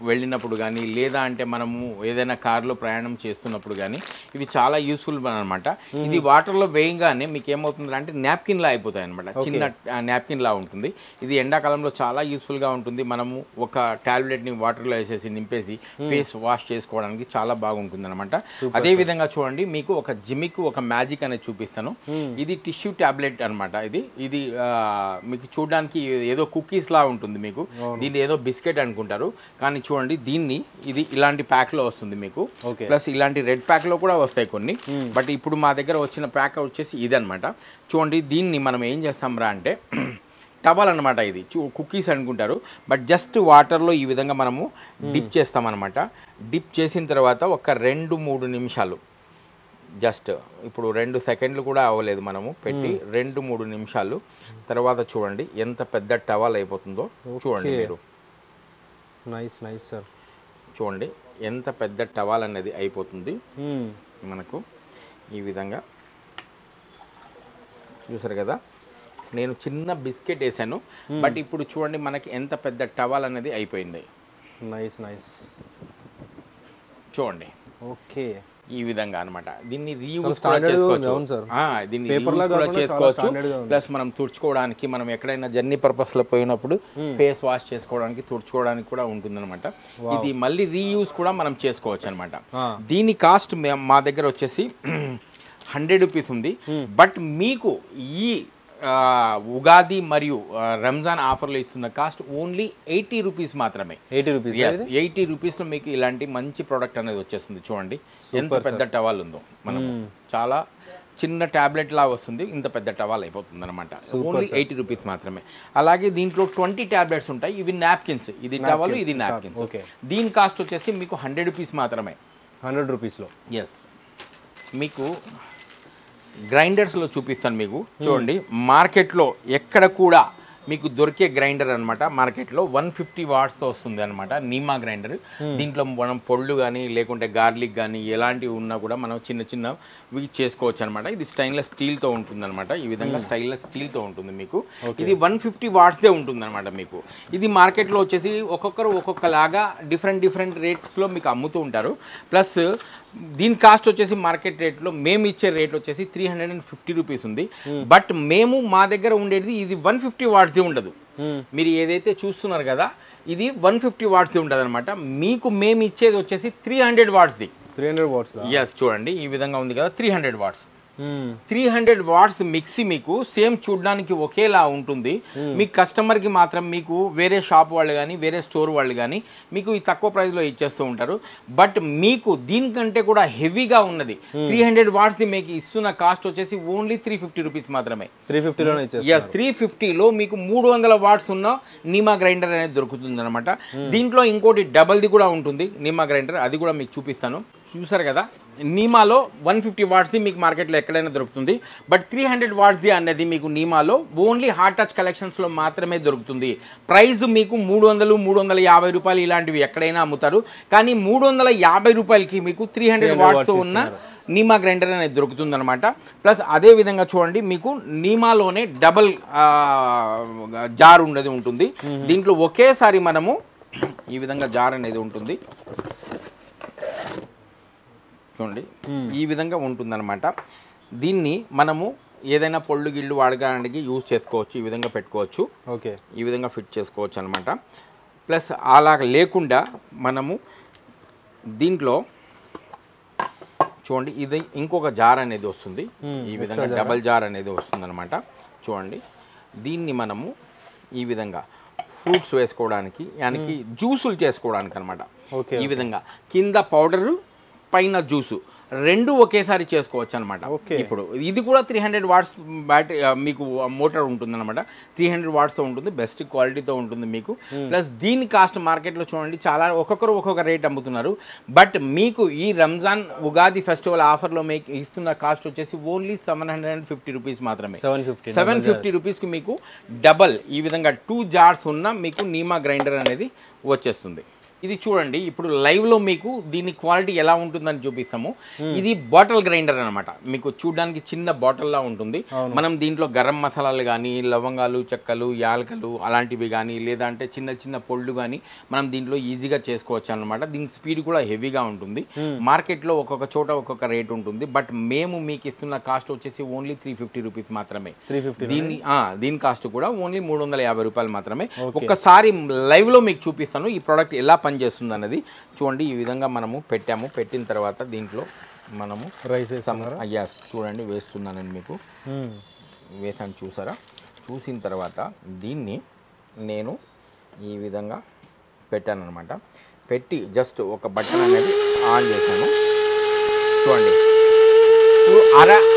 వెళ్ళినప్పుడు కానీ లేదా అంటే మనము ఏదైనా కార్లో ప్రయాణం చేస్తున్నప్పుడు కానీ ఇవి చాలా యూస్ఫుల్ అనమాట. ఇది వాటర్లో వేయగానే మీకు ఏమవుతుంది అంటే నాప్కిన్లా అయిపోతాయి అనమాట. చిన్న నాప్కిన్లా ఉంటుంది. ఇది ఎండాకాలంలో చాలా యూస్ఫుల్గా ఉంటుంది. మనము ఒక ట్యాబ్లెట్ని వాటర్లో వేసేసి నింపేసి ఫేస్ వాష్ చేసుకోవడానికి చాలా బాగుంటుంది అనమాట. అదేవిధంగా చూడండి మీకు ఒక జిమిక్ ఒక మ్యాజిక్ అనేది చూపిస్తాను. ఇది టిష్యూ ట్యాబ్లెట్ అనమాట. ఇది మీకు చూడడానికి ఏదో కుకీస్ లా ఉంటుంది. మీకు దీన్ని ఏదో బిస్కెట్ అనుకుంటారు కానీ చూడండి దీన్ని ఇది ఇలాంటి ప్యాక్ లో వస్తుంది మీకు. ప్లస్ ఇలాంటి రెడ్ ప్యాక్ లో కూడా వస్తాయి కొన్ని. బట్ ఇప్పుడు మా దగ్గర వచ్చిన ప్యాక్ వచ్చేసి ఇది అనమాట. చూడండి దీన్ని మనం ఏం చేస్తాంరా అంటే టవల్ అనమాట. ఇది కుకీస్ అనుకుంటారు బట్ జస్ట్ వాటర్లో ఈ విధంగా మనము డిప్ చేస్తామన్నమాట. డిప్ చేసిన తర్వాత ఒక 2-3 నిమిషాలు జస్ట్ ఇప్పుడు 2 సెకండ్లు కూడా అవ్వలేదు మనము పెట్టి 2-3 నిమిషాలు తర్వాత చూడండి ఎంత పెద్ద టవల్ అయిపోతుందో చూడండి మీరు. Nice nice sir. చూడండి ఎంత పెద్ద టవల్ అనేది అయిపోతుంది మనకు ఈ విధంగా. చూసారు కదా నేను చిన్న బిస్కెట్ వేసాను బట్ ఇప్పుడు చూడండి మనకి ఎంత పెద్ద టవల్ అనేది అయిపోయింది. నైస్ నైస్ చూడండి. ఓకే ఈ విధంగా అనమాట. దీన్ని రీయూజ్ చేసుకోవచ్చు. ప్లస్ మనం తుడుచుకోవడానికి మనం ఎక్కడైనా జర్నీ పర్పస్ లో పోయినప్పుడు ఫేస్ వాష్ చేసుకోవడానికి తుడుచుకోవడానికి కూడా ఉంటుంది అనమాట. ఇది మళ్ళీ రీయూజ్ కూడా మనం చేసుకోవచ్చు అనమాట. దీని కాస్ట్ మా దగ్గర వచ్చేసి 100 రూపీస్ ఉంది. బట్ మీకు ఈ ఉగాది మరియు రంజాన్ ఆఫర్లో ఇస్తున్న కాస్ట్ ఓన్లీ 80 రూపీస్ మాత్రమే. 80 రూపీస్లో మీకు ఇలాంటి మంచి ప్రోడక్ట్ అనేది వచ్చేస్తుంది. చూడండి ఎంత పెద్ద టవల్ ఉందో. మనం చాలా చిన్న ట్యాబ్లెట్ లాగా వస్తుంది, ఇంత పెద్ద టవల్ అయిపోతుంది అనమాట. ఓన్లీ 80 రూపీస్ మాత్రమే. అలాగే దీంట్లో 20 ట్యాబ్లెట్స్ ఉంటాయి. ఇవి నాప్కిన్స్, ఇది టవల్, ఇది నాప్కిన్స్. దీని కాస్ట్ వచ్చేసి మీకు 100 రూపీస్ మాత్రమే. 100 రూపీస్లో. ఎస్. మీకు గ్రైండర్స్లో చూపిస్తాను మీకు. చూడండి మార్కెట్లో ఎక్కడ కూడా మీకు దొరికే గ్రైండర్ అనమాట. మార్కెట్లో 150 వాట్స్తో వస్తుంది అనమాట నీమా గ్రైండర్. దీంట్లో మనం పొళ్ళు కానీ లేకుంటే గార్లిక్ కానీ ఎలాంటివి ఉన్నా కూడా మనం చిన్న చిన్నవి చేసుకోవచ్చు అనమాట. ఇది స్టెయిన్లెస్ స్టీల్తో ఉంటుంది అనమాట. ఈ విధంగా స్టెయిన్లెస్ స్టీల్తో ఉంటుంది మీకు. ఇది 150 వాట్స్దే ఉంటుంది అనమాట మీకు. ఇది మార్కెట్లో వచ్చేసి ఒక్కొక్కరు ఒక్కొక్కలాగా డిఫరెంట్ రేట్స్లో మీకు అమ్ముతూ ఉంటారు. ప్లస్ దీని కాస్ట్ వచ్చేసి మార్కెట్ రేట్లో మేము ఇచ్చే రేట్ వచ్చేసి 350 రూపీస్ ఉంది. బట్ మేము మా దగ్గర ఉండేది ఇది 150 వాట్స్ది ఉండదు. మీరు ఏదైతే చూస్తున్నారు కదా ఇది 150 వాట్స్ది ఉంటుంది అనమాట. మీకు మేము ఇచ్చేది వచ్చేసి 300 వాట్స్ది. 300 వాట్స్. ఎస్. చూడండి ఈ విధంగా ఉంది కదా 300 వాట్స్. 300 వాట్స్ మిక్సీ మీకు సేమ్ చూడడానికి ఒకేలా ఉంటుంది. మీ కస్టమర్కి మాత్రం మీకు వేరే షాప్ వాళ్ళు కానీ వేరే స్టోర్ వాళ్ళు కానీ మీకు ఈ తక్కువ ప్రైస్లో ఇచ్చేస్తూ ఉంటారు. బట్ మీకు దీనికంటే కూడా హెవీగా ఉన్నది 300 వాట్స్ది మీకు ఇస్తున్న కాస్ట్ వచ్చేసి ఓన్లీ 350 రూపీస్ మాత్రమే. 350లోనే ఇచ్చేస్తారు. ఎస్. 350లో మీకు 300 వాట్స్ ఉన్న నీమా గ్రైండర్ అనేది దొరుకుతుంది అనమాట. దీంట్లో ఇంకోటి డబల్ది కూడా ఉంటుంది నీమా గ్రైండర్, అది కూడా మీకు చూపిస్తాను. చూసారు కదా నీమాలో 150 వాట్స్ది మీకు మార్కెట్లో ఎక్కడైనా దొరుకుతుంది. బట్ 300 వాట్స్ది అనేది మీకు నీమాలో ఓన్లీ హార్ట్ టచ్ కలెక్షన్స్లో మాత్రమే దొరుకుతుంది. ప్రైస్ మీకు 300-350 రూపాయలు ఇలాంటివి ఎక్కడైనా అమ్ముతారు. కానీ 350 రూపాయలకి మీకు 300 వాట్స్తో ఉన్న నీమా గ్రైండర్ అనేది దొరుకుతుంది అనమాట. ప్లస్ అదే విధంగా చూడండి మీకు నీమాలోనే డబల్ జార్ ఉండేది ఉంటుంది. దీంట్లో ఒకేసారి మనము ఈ విధంగా జార్ అనేది ఉంటుంది. చూడండి ఈ విధంగా ఉంటుందన్నమాట. దీన్ని మనము ఏదైనా పొళ్ళు గిళ్ళు వాడడానికి యూజ్ చేసుకోవచ్చు. ఈ విధంగా పెట్టుకోవచ్చు. ఓకే. ఈ విధంగా ఫిట్ చేసుకోవచ్చు అనమాట. ప్లస్ అలా లేకుండా మనము దీంట్లో చూడండి ఇది ఇంకొక జార్ అనేది వస్తుంది. ఈ విధంగా డబల్ జార్ అనేది వస్తుంది అనమాట. చూడండి దీన్ని మనము ఈ విధంగా ఫ్రూట్స్ వేసుకోవడానికి యానికి జ్యూసులు చేసుకోవడానికి అనమాట. ఈ విధంగా కింద పౌడరు పైన జ్యూసు రెండు ఒకేసారి చేసుకోవచ్చు అనమాట. ఇప్పుడు ఇది కూడా 300 వాట్స్ బ్యాటరీ మీకు మోటార్ ఉంటుంది అనమాట. 300 వాట్స్తో ఉంటుంది, బెస్ట్ క్వాలిటీతో ఉంటుంది మీకు. ప్లస్ దీని కాస్ట్ మార్కెట్లో చూడండి చాలా ఒక్కొక్కరు ఒక్కొక్క రేట్ అమ్ముతున్నారు. బట్ మీకు ఈ రంజాన్ ఉగాది ఫెస్టివల్ ఆఫర్లో మీకు ఇస్తున్న కాస్ట్ వచ్చేసి ఓన్లీ 750 రూపీస్ మాత్రమే. 750 రూపీస్కి మీకు డబల్ ఈ విధంగా 2 జార్స్ ఉన్న మీకు నీమా గ్రైండర్ అనేది వచ్చేస్తుంది. ఇది చూడండి, ఇప్పుడు లైవ్లో మీకు దీని క్వాలిటీ ఎలా ఉంటుందని చూపిస్తాము. ఇది బాటిల్ గ్రైండర్ అనమాట. మీకు చూడడానికి చిన్న బాటిల్లా ఉంటుంది. మనం దీంట్లో గరం మసాలాలు కానీ, లవంగాలు, చెక్కలు, యాలకలు అలాంటివి కానీ, లేదంటే చిన్న చిన్న పొళ్ళు కానీ మనం దీంట్లో ఈజీగా చేసుకోవచ్చు అనమాట. దీని స్పీడ్ కూడా హెవీగా ఉంటుంది. మార్కెట్లో ఒక్కొక్క చోట ఒక్కొక్క రేట్ ఉంటుంది. బట్ మేము మీకు ఇస్తున్న కాస్ట్ వచ్చేసి ఓన్లీ 350 రూపీస్ మాత్రమే. దీని కాస్ట్ కూడా ఓన్లీ 350 రూపాయలు మాత్రమే. ఒక్కసారి లైవ్లో మీకు చూపిస్తాను ఈ ప్రోడక్ట్ ఎలా పనిచేస్తుంది అన్నది. చూడండి, ఈ విధంగా మనము పెట్టిన తర్వాత దీంట్లో మనము రైస్ అయ్యా చూడండి వేస్తున్నాను నేను మీకు. వేసాను చూసారా? చూసిన తర్వాత దీన్ని నేను ఈ విధంగా పెట్టాను అనమాట. పెట్టి జస్ట్ ఒక బటన్ అనేది ఆన్ చేశాను. చూడండి,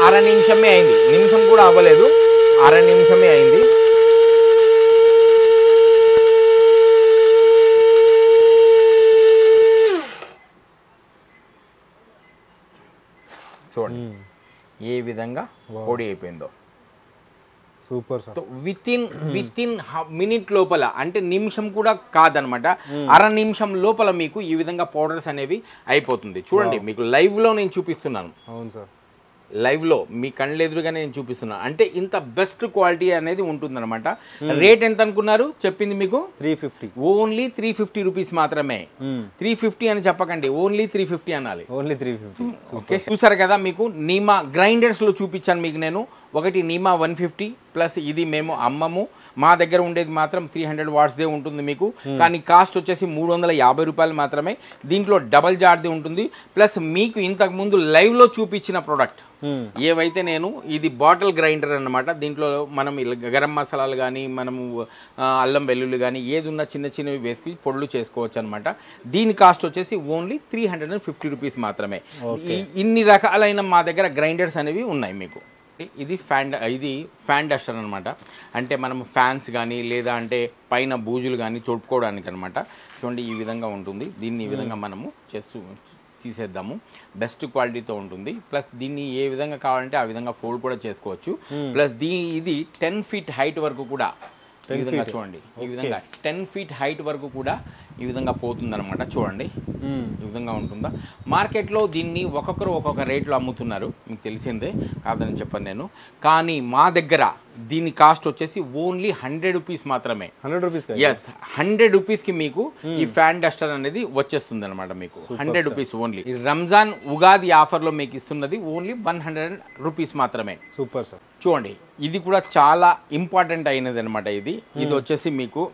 అర నిమిషమే అయింది, నిమిషం కూడా అవ్వలేదు, అర నిమిషమే అయింది. చూడండి ఏ విధంగా పొడి అయిపోయిందో. Super sir. With in minute లోపల, అంటే నిమిషం కూడా కాదనమాట, అర నిమిషం లోపల మీకు ఈ విధంగా పౌడర్స్ అనేవి అయిపోతుంది. చూడండి, మీకు లైవ్లో నేను చూపిస్తున్నాను. అవును సార్, లైవ్లో మీ కళ్ళు ఎదురుగానే నేను చూపిస్తున్నాను. అంటే ఇంత బెస్ట్ క్వాలిటీ అనేది ఉంటుందన్నమాట. రేట్ ఎంత అనుకున్నారు చెప్పింది మీకు? 350. ఓన్లీ 350 రూపీస్ మాత్రమే. 350 అని చెప్పకండి, ఓన్లీ 350 అనాలి. ఓన్లీ 350. ఓకే, చూసారు కదా, మీకు నీమా గ్రైండర్స్లో చూపించాను మీకు నేను. ఒకటి నీమా 150 ప్లస్ ఇది మేము అమ్మము. మా దగ్గర ఉండేది మాత్రం 300 వాట్స్దే ఉంటుంది మీకు. కానీ కాస్ట్ వచ్చేసి 350 రూపాయలు మాత్రమే. దీంట్లో డబల్ జార్ది ఉంటుంది. ప్లస్ మీకు ఇంతకు ముందు లైవ్లో చూపించిన ప్రోడక్ట్ ఏవైతే నేను, ఇది బాటిల్ గ్రైండర్ అన్నమాట. దీంట్లో మనం గరం మసాలాలు కానీ, మనము అల్లం వెల్లుల్లి కానీ ఏది ఉన్నా చిన్న చిన్నవి వేసి పొడులు చేసుకోవచ్చు అనమాట. దీని కాస్ట్ వచ్చేసి ఓన్లీ 350 రూపీస్ మాత్రమే. ఇన్ని రకాలైన మా దగ్గర గ్రైండర్స్ అనేవి ఉన్నాయి మీకు. ఇది ఫ్యాన్ డస్టర్ అనమాట. అంటే మనం ఫ్యాన్స్ కానీ లేదా అంటే పైన బూజులు కానీ తొడుపుకోవడానికి అనమాట. చూడండి, ఈ విధంగా ఉంటుంది. దీన్ని ఈ విధంగా మనము తీసేద్దాము. బెస్ట్ క్వాలిటీతో ఉంటుంది. ప్లస్ దీన్ని ఏ విధంగా కావాలంటే ఆ విధంగా ఫోల్డ్ కూడా చేసుకోవచ్చు. ప్లస్ ఇది 10 ఫీట్ హైట్ వరకు కూడా ఈ విధంగా చూడండి, ఈ విధంగా 10 ఫీట్ హైట్ వరకు కూడా ఈ విధంగా పోతుందన్నమాట. చూడండి ఈ విధంగా ఉంటుందా. మార్కెట్లో దీన్ని ఒక్కొక్కరు ఒక్కొక్క రేట్లో అమ్ముతున్నారు, మీకు తెలిసిందే, కాదని చెప్పాను నేను. కానీ మా దగ్గర దీని కాస్ట్ వచ్చేసి ఓన్లీ 100 రూపీస్ మాత్రమే. 100 రూపీస్? ఎస్, 100 రూపీస్కి మీకు ఈ ఫ్యాన్ డస్టర్ అనేది వచ్చేస్తుంది అనమాట మీకు. 100 రూపీస్ ఓన్లీ. ఈ రంజాన్ ఉగాది ఆఫర్లో మీకు ఇస్తున్నది ఓన్లీ 100 రూపీస్ మాత్రమే. Super sir. చూడండి, ఇది కూడా చాలా ఇంపార్టెంట్ అయినది అనమాట. ఇది వచ్చేసి మీకు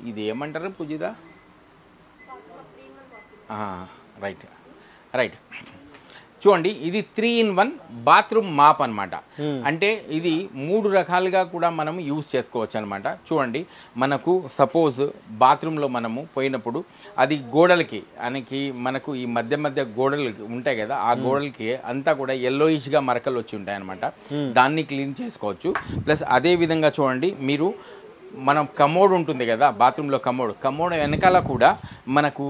ఇది ఏమంటారు పూజిదా? రైట్. చూడండి, ఇది 3-in-1 బాత్రూమ్ మాప్ అనమాట. అంటే ఇది 3 రకాలుగా కూడా మనం యూజ్ చేసుకోవచ్చు అనమాట. చూడండి, మనకు సపోజ్ బాత్రూంలో మనము పోయినప్పుడు అది గోడలకి మనకు ఈ మధ్య గోడలు ఉంటాయి కదా, ఆ గోడలకి అంతా కూడా ఎల్లోయిష్గా మరకలు వచ్చి ఉంటాయి అనమాట. దాన్ని క్లీన్ చేసుకోవచ్చు. ప్లస్ అదే విధంగా చూడండి, మీరు మనం కమోడ్ ఉంటుంది కదా, బాత్రూంలో కమోడ్ వెనకాల కూడా మనకు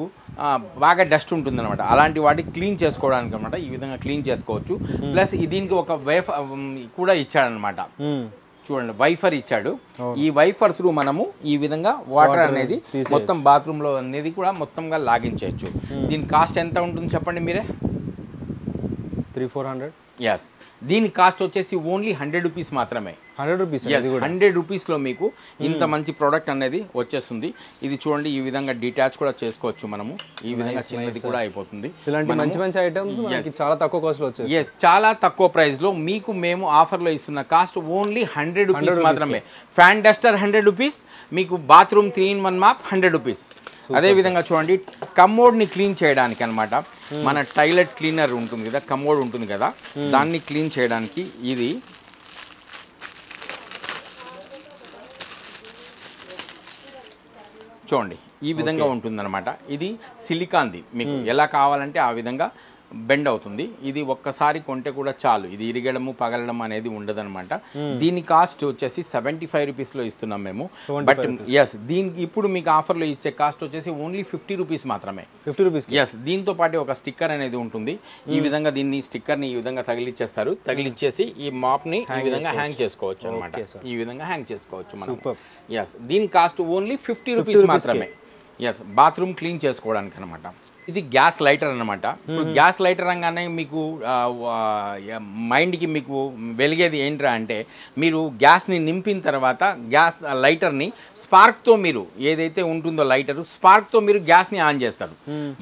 బాగా డస్ట్ ఉంటుంది అనమాట. అలాంటి వాటికి క్లీన్ చేసుకోవడానికి అనమాట ఈ విధంగా క్లీన్ చేసుకోవచ్చు. ప్లస్ దీనికి ఒక కూడా ఇచ్చాడనమాట. చూడండి, వైఫర్ ఇచ్చాడు. ఈ వైఫర్ త్రూ మనము ఈ విధంగా వాటర్ అనేది మొత్తం బాత్రూంలో అనేది కూడా మొత్తంగా లాగించవచ్చు. దీని కాస్ట్ ఎంత ఉంటుంది చెప్పండి మీరే? 300-400. ఎస్, దీని కాస్ట్ వచ్చేసి ఓన్లీ 100 రూపీస్ మాత్రమే. 100 రూపీస్? 100 రూపీస్లో మీకు ఇంత మంచి ప్రోడక్ట్ అనేది వచ్చేస్తుంది. ఇది చూడండి, ఈ విధంగా డిటాచ్ కూడా చేసుకోవచ్చు మనము. ఈ విధంగా చిన్నది కూడా అయిపోతుంది. ఇలాంటి మంచి ఐటమ్స్ చాలా తక్కువ కాస్ట్లో వచ్చేసి చాలా తక్కువ ప్రైస్లో మీకు మేము ఆఫర్లో ఇస్తున్న కాస్ట్ ఓన్లీ 100 రూపీస్ మాత్రమే. ఫ్యాన్ డస్టర్ 100 రూపీస్, మీకు బాత్రూమ్ 3-in-1 మాప్ 100 రూపీస్. అదే విధంగా చూడండి, కమోడ్ని క్లీన్ చేయడానికి అనమాట. మన టాయిలెట్ క్లీనర్ ఉంటుంది కదా, కమోడ్ ఉంటుంది కదా, దాన్ని క్లీన్ చేయడానికి ఇది చూడండి ఈ విధంగా ఉంటుందన్నమాట. ఇది సిలికాన్ది, మీకు ఎలా కావాలంటే ఆ విధంగా బెండ్ అవుతుంది. ఇది ఒక్కసారి కొంటే కూడా చాలు, ఇది ఇరిగడము పగలడం అనేది ఉండదన్నమాట. దీని కాస్ట్ వచ్చేసి 75 రూపీస్లో ఇస్తున్నాం మేము. బట్ ఎస్, దీనికి ఇప్పుడు మీకు ఆఫర్లో ఇచ్చే కాస్ట్ వచ్చేసి ఓన్లీ 50 రూపీస్ మాత్రమే. 50 రూపీస్? ఎస్, దీంతో పాటు ఒక స్టిక్కర్ అనేది ఉంటుంది. ఈ విధంగా దీన్ని స్టిక్కర్ని ఈ విధంగా తగిలిచ్చేస్తారు. తగిలిచ్చేసి ఈ మాప్ని ఈ విధంగా హ్యాంగ్ చేసుకోవచ్చు అనమాట. ఈ విధంగా హ్యాంగ్ చేసుకోవచ్చు మనం. ఎస్, దీని కాస్ట్ ఓన్లీ 50 రూపీస్ మాత్రమే. ఎస్, బాత్రూమ్ క్లీన్ చేసుకోవడానికి అనమాట. ఇది గ్యాస్ లైటర్ అనమాట. ఇప్పుడు గ్యాస్ లైటర్ అనగానే మీకు మైండ్కి మీకు వెలిగేది ఏంట్రా అంటే, మీరు గ్యాస్ని నింపిన తర్వాత గ్యాస్ లైటర్ని స్పార్క్తో మీరు ఏదైతే ఉంటుందో లైటర్ స్పార్క్తో మీరు గ్యాస్ని ఆన్ చేస్తారు.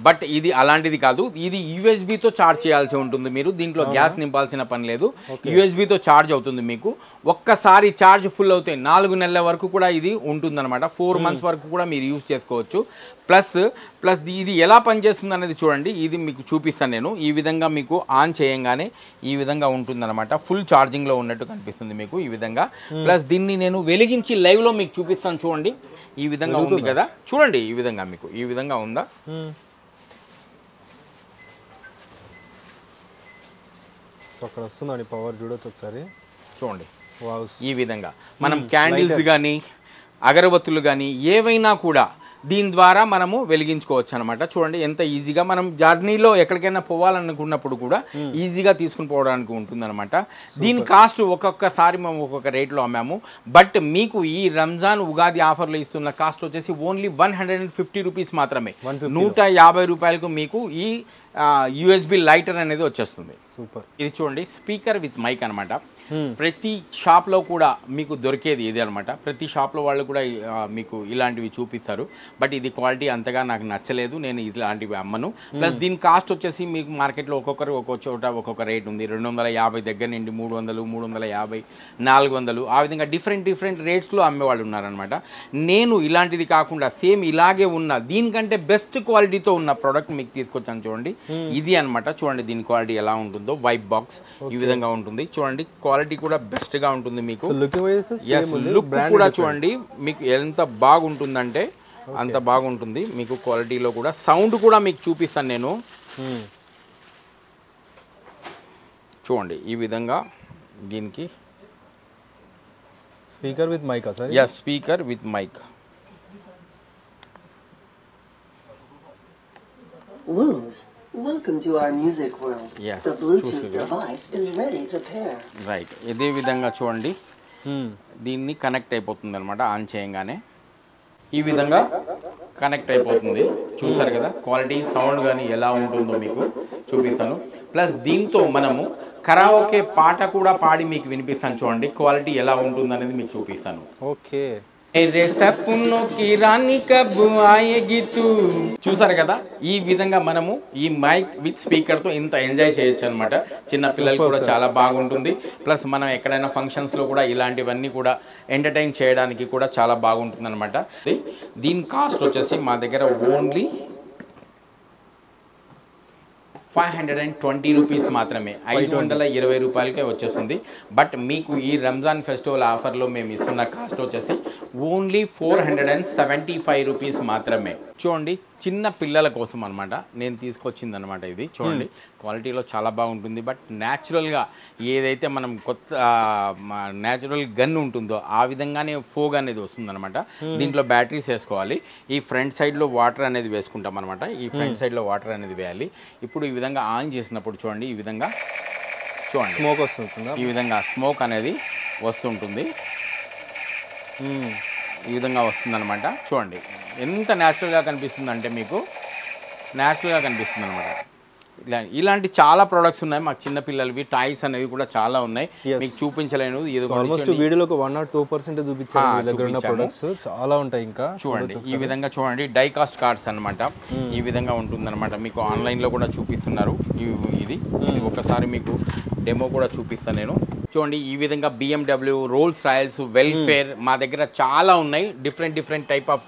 బట్ ఇది అలాంటిది కాదు, ఇది యూఎస్బితో ఛార్జ్ చేయాల్సి ఉంటుంది. మీరు దీంట్లో గ్యాస్ నింపాల్సిన పని లేదు, యూఎస్బితో ఛార్జ్ అవుతుంది. మీకు ఒక్కసారి ఛార్జ్ ఫుల్ అవుతాయి 4 నెలల వరకు కూడా ఇది ఉంటుందన్నమాట. 4 months వరకు కూడా మీరు యూజ్ చేసుకోవచ్చు. ప్లస్ ఇది ఎలా పనిచేస్తుంది అనేది చూడండి, ఇది మీకు చూపిస్తాను నేను. ఈ విధంగా మీకు ఆన్ చేయంగానే ఈ విధంగా ఉంటుందన్నమాట. ఫుల్ ఛార్జింగ్లో ఉన్నట్టు కనిపిస్తుంది మీకు ఈ విధంగా. ప్లస్ దీన్ని నేను వెలిగించి లైవ్లో మీకు చూపిస్తాను చూడండి. ఈ విధంగా ఉంది కదా, చూడండి ఈ విధంగా మీకు ఈ విధంగా ఉందా. సో అక్కడ వస్తుందండి పవర్, చూడొచ్చు ఒకసారి చూడండి. ఈ విధంగా మనం క్యాండిల్స్ కానీ అగరబత్తులు కానీ ఏవైనా కూడా దీని ద్వారా మనము వెలిగించుకోవచ్చు అనమాట. చూడండి ఎంత ఈజీగా, మనం జర్నీలో ఎక్కడికైనా పోవాలనుకున్నప్పుడు కూడా ఈజీగా తీసుకుని పోవడానికి ఉంటుందన్నమాట. దీని కాస్ట్ ఒక్కొక్కసారి మేము ఒక్కొక్క రేట్లో అమ్మాము. బట్ మీకు ఈ రంజాన్ ఉగాది ఆఫర్లో ఇస్తున్న కాస్ట్ వచ్చేసి ఓన్లీ 150 రూపీస్ మాత్రమే. 150 రూపాయలకు మీకు ఈ యూఎస్బి లైటర్ అనేది వచ్చేస్తుంది. సూపర్. ఇది చూడండి స్పీకర్ విత్ మైక్ అనమాట. ప్రతి షాప్లో కూడా మీకు దొరికేది ఇది అనమాట. ప్రతి షాప్లో వాళ్ళు కూడా మీకు ఇలాంటివి చూపిస్తారు. బట్ ఇది క్వాలిటీ అంతగా నాకు నచ్చలేదు, నేను ఇలాంటివి అమ్మను. ప్లస్ దీని కాస్ట్ వచ్చేసి మీకు మార్కెట్లో ఒక్కొక్కరు ఒక్కొక్క చోట ఒక్కొక్క రేట్ ఉంది. 250 దగ్గర నుండి 300, 350, 400 ఆ విధంగా డిఫరెంట్ రేట్స్లో అమ్మేవాళ్ళు ఉన్నారనమాట. నేను ఇలాంటిది కాకుండా సేమ్ ఇలాగే ఉన్న దీనికంటే బెస్ట్ క్వాలిటీతో ఉన్న ప్రోడక్ట్ మీకు తీసుకొచ్చాను చూడండి. ఇది అనమాట. చూడండి దీని క్వాలిటీ ఎలా ఉంటుందో. వైప్ బాక్స్ ఈ విధంగా ఉంటుంది. చూడండి క్వాలిటీ కూడా బెస్ట్ గా ఉంటుంది మీకు. లుక్ కూడా చూడండి మీకు ఎంత బాగుంటుందంటే అంత బాగుంటుంది మీకు. క్వాలిటీలో కూడా సౌండ్ కూడా మీకు చూపిస్తాను నేను. చూడండి ఈ విధంగా దీనికి speaker with mic. Yes, speaker with mic. Welcome to our music world. Yes. The Bluetooth device is ready to pair. Right. ఇదే విధంగా చూడండి దీన్ని కనెక్ట్ అయిపోతుంది అనమాట. ఆన్ చేయంగానే ఈ విధంగా కనెక్ట్ అయిపోతుంది. చూసారు కదా క్వాలిటీ, సౌండ్ కానీ ఎలా ఉంటుందో మీకు చూపిస్తాను. ప్లస్ దీంతో మనము కరాఓకే పాట కూడా పాడి మీకు వినిపిస్తాను. చూడండి క్వాలిటీ ఎలా ఉంటుంది అనేది మీకు చూపిస్తాను. ఓకే. చూసారు కదా ఈ విధంగా మనము ఈ మైక్ విత్ స్పీకర్ తో ఇంత ఎంజాయ్ చేయొచ్చు అనమాట. చిన్న పిల్లలు కూడా చాలా బాగుంటుంది. ప్లస్ మనం ఎక్కడైనా ఫంక్షన్స్ లో కూడా ఇలాంటివన్నీ కూడా ఎంటర్టైన్ చేయడానికి కూడా చాలా బాగుంటుంది అనమాట. దీని కాస్ట్ వచ్చేసి మా దగ్గర ఓన్లీ 520 రూపీస్ మాత్రమే. 520 రూపాయలకే వచ్చేస్తుంది. బట్ మీకు ఈ రంజాన్ ఫెస్టివల్ ఆఫర్లో మేము ఇస్తున్న కాస్ట్ వచ్చేసి ఓన్లీ 475 రూపీస్ మాత్రమే. చూడండి చిన్న పిల్లల కోసం అనమాట నేను తీసుకొచ్చింది అనమాట. ఇది చూడండి క్వాలిటీలో చాలా బాగుంటుంది. బట్ న్యాచురల్గా ఏదైతే మనం కొత్త న్యాచురల్ గన్ ఉంటుందో ఆ విధంగానే ఫోగ్ అనేది వస్తుందన్నమాట. దీంట్లో బ్యాటరీస్ వేసుకోవాలి. ఈ ఫ్రంట్ సైడ్లో వాటర్ అనేది వేసుకుంటాం అనమాట. ఈ ఫ్రంట్ సైడ్లో వాటర్ అనేది వేయాలి. ఇప్పుడు ఈ విధంగా ఆన్ చేసినప్పుడు చూడండి ఈ విధంగా చూడండి స్మోక్ వస్తుంది. ఈ విధంగా స్మోక్ అనేది వస్తుంటుంది. ఈ విధంగా వస్తుందన్నమాట. చూడండి ఎంత న్యాచురల్గా కనిపిస్తుంది అంటే మీకు న్యాచురల్గా కనిపిస్తుంది అనమాట. ఇలాంటి చాలా ప్రొడక్ట్స్ ఉన్నాయి మాకు. చిన్న పిల్లలవి టాయ్స్ అనేవి కూడా చాలా ఉన్నాయి. మీకు చూపించలేను. వీడియోలో 1 or 2% చూపించాను. చాలా ఉంటాయి ఇంకా. చూడండి ఈ విధంగా చూడండి డై కాస్ట్ కార్డ్స్ అనమాట. ఈ విధంగా ఉంటుందన్నమాట. మీకు ఆన్లైన్లో కూడా చూపిస్తున్నారు. ఇది ఒకసారి మీకు డెమో కూడా చూపిస్తాను నేను. చూడండి ఈ విధంగా BMW, రోల్స్ రాయల్స్, వెల్ఫేర్ మా దగ్గర చాలా ఉన్నాయి. డిఫరెంట్ టైప్ ఆఫ్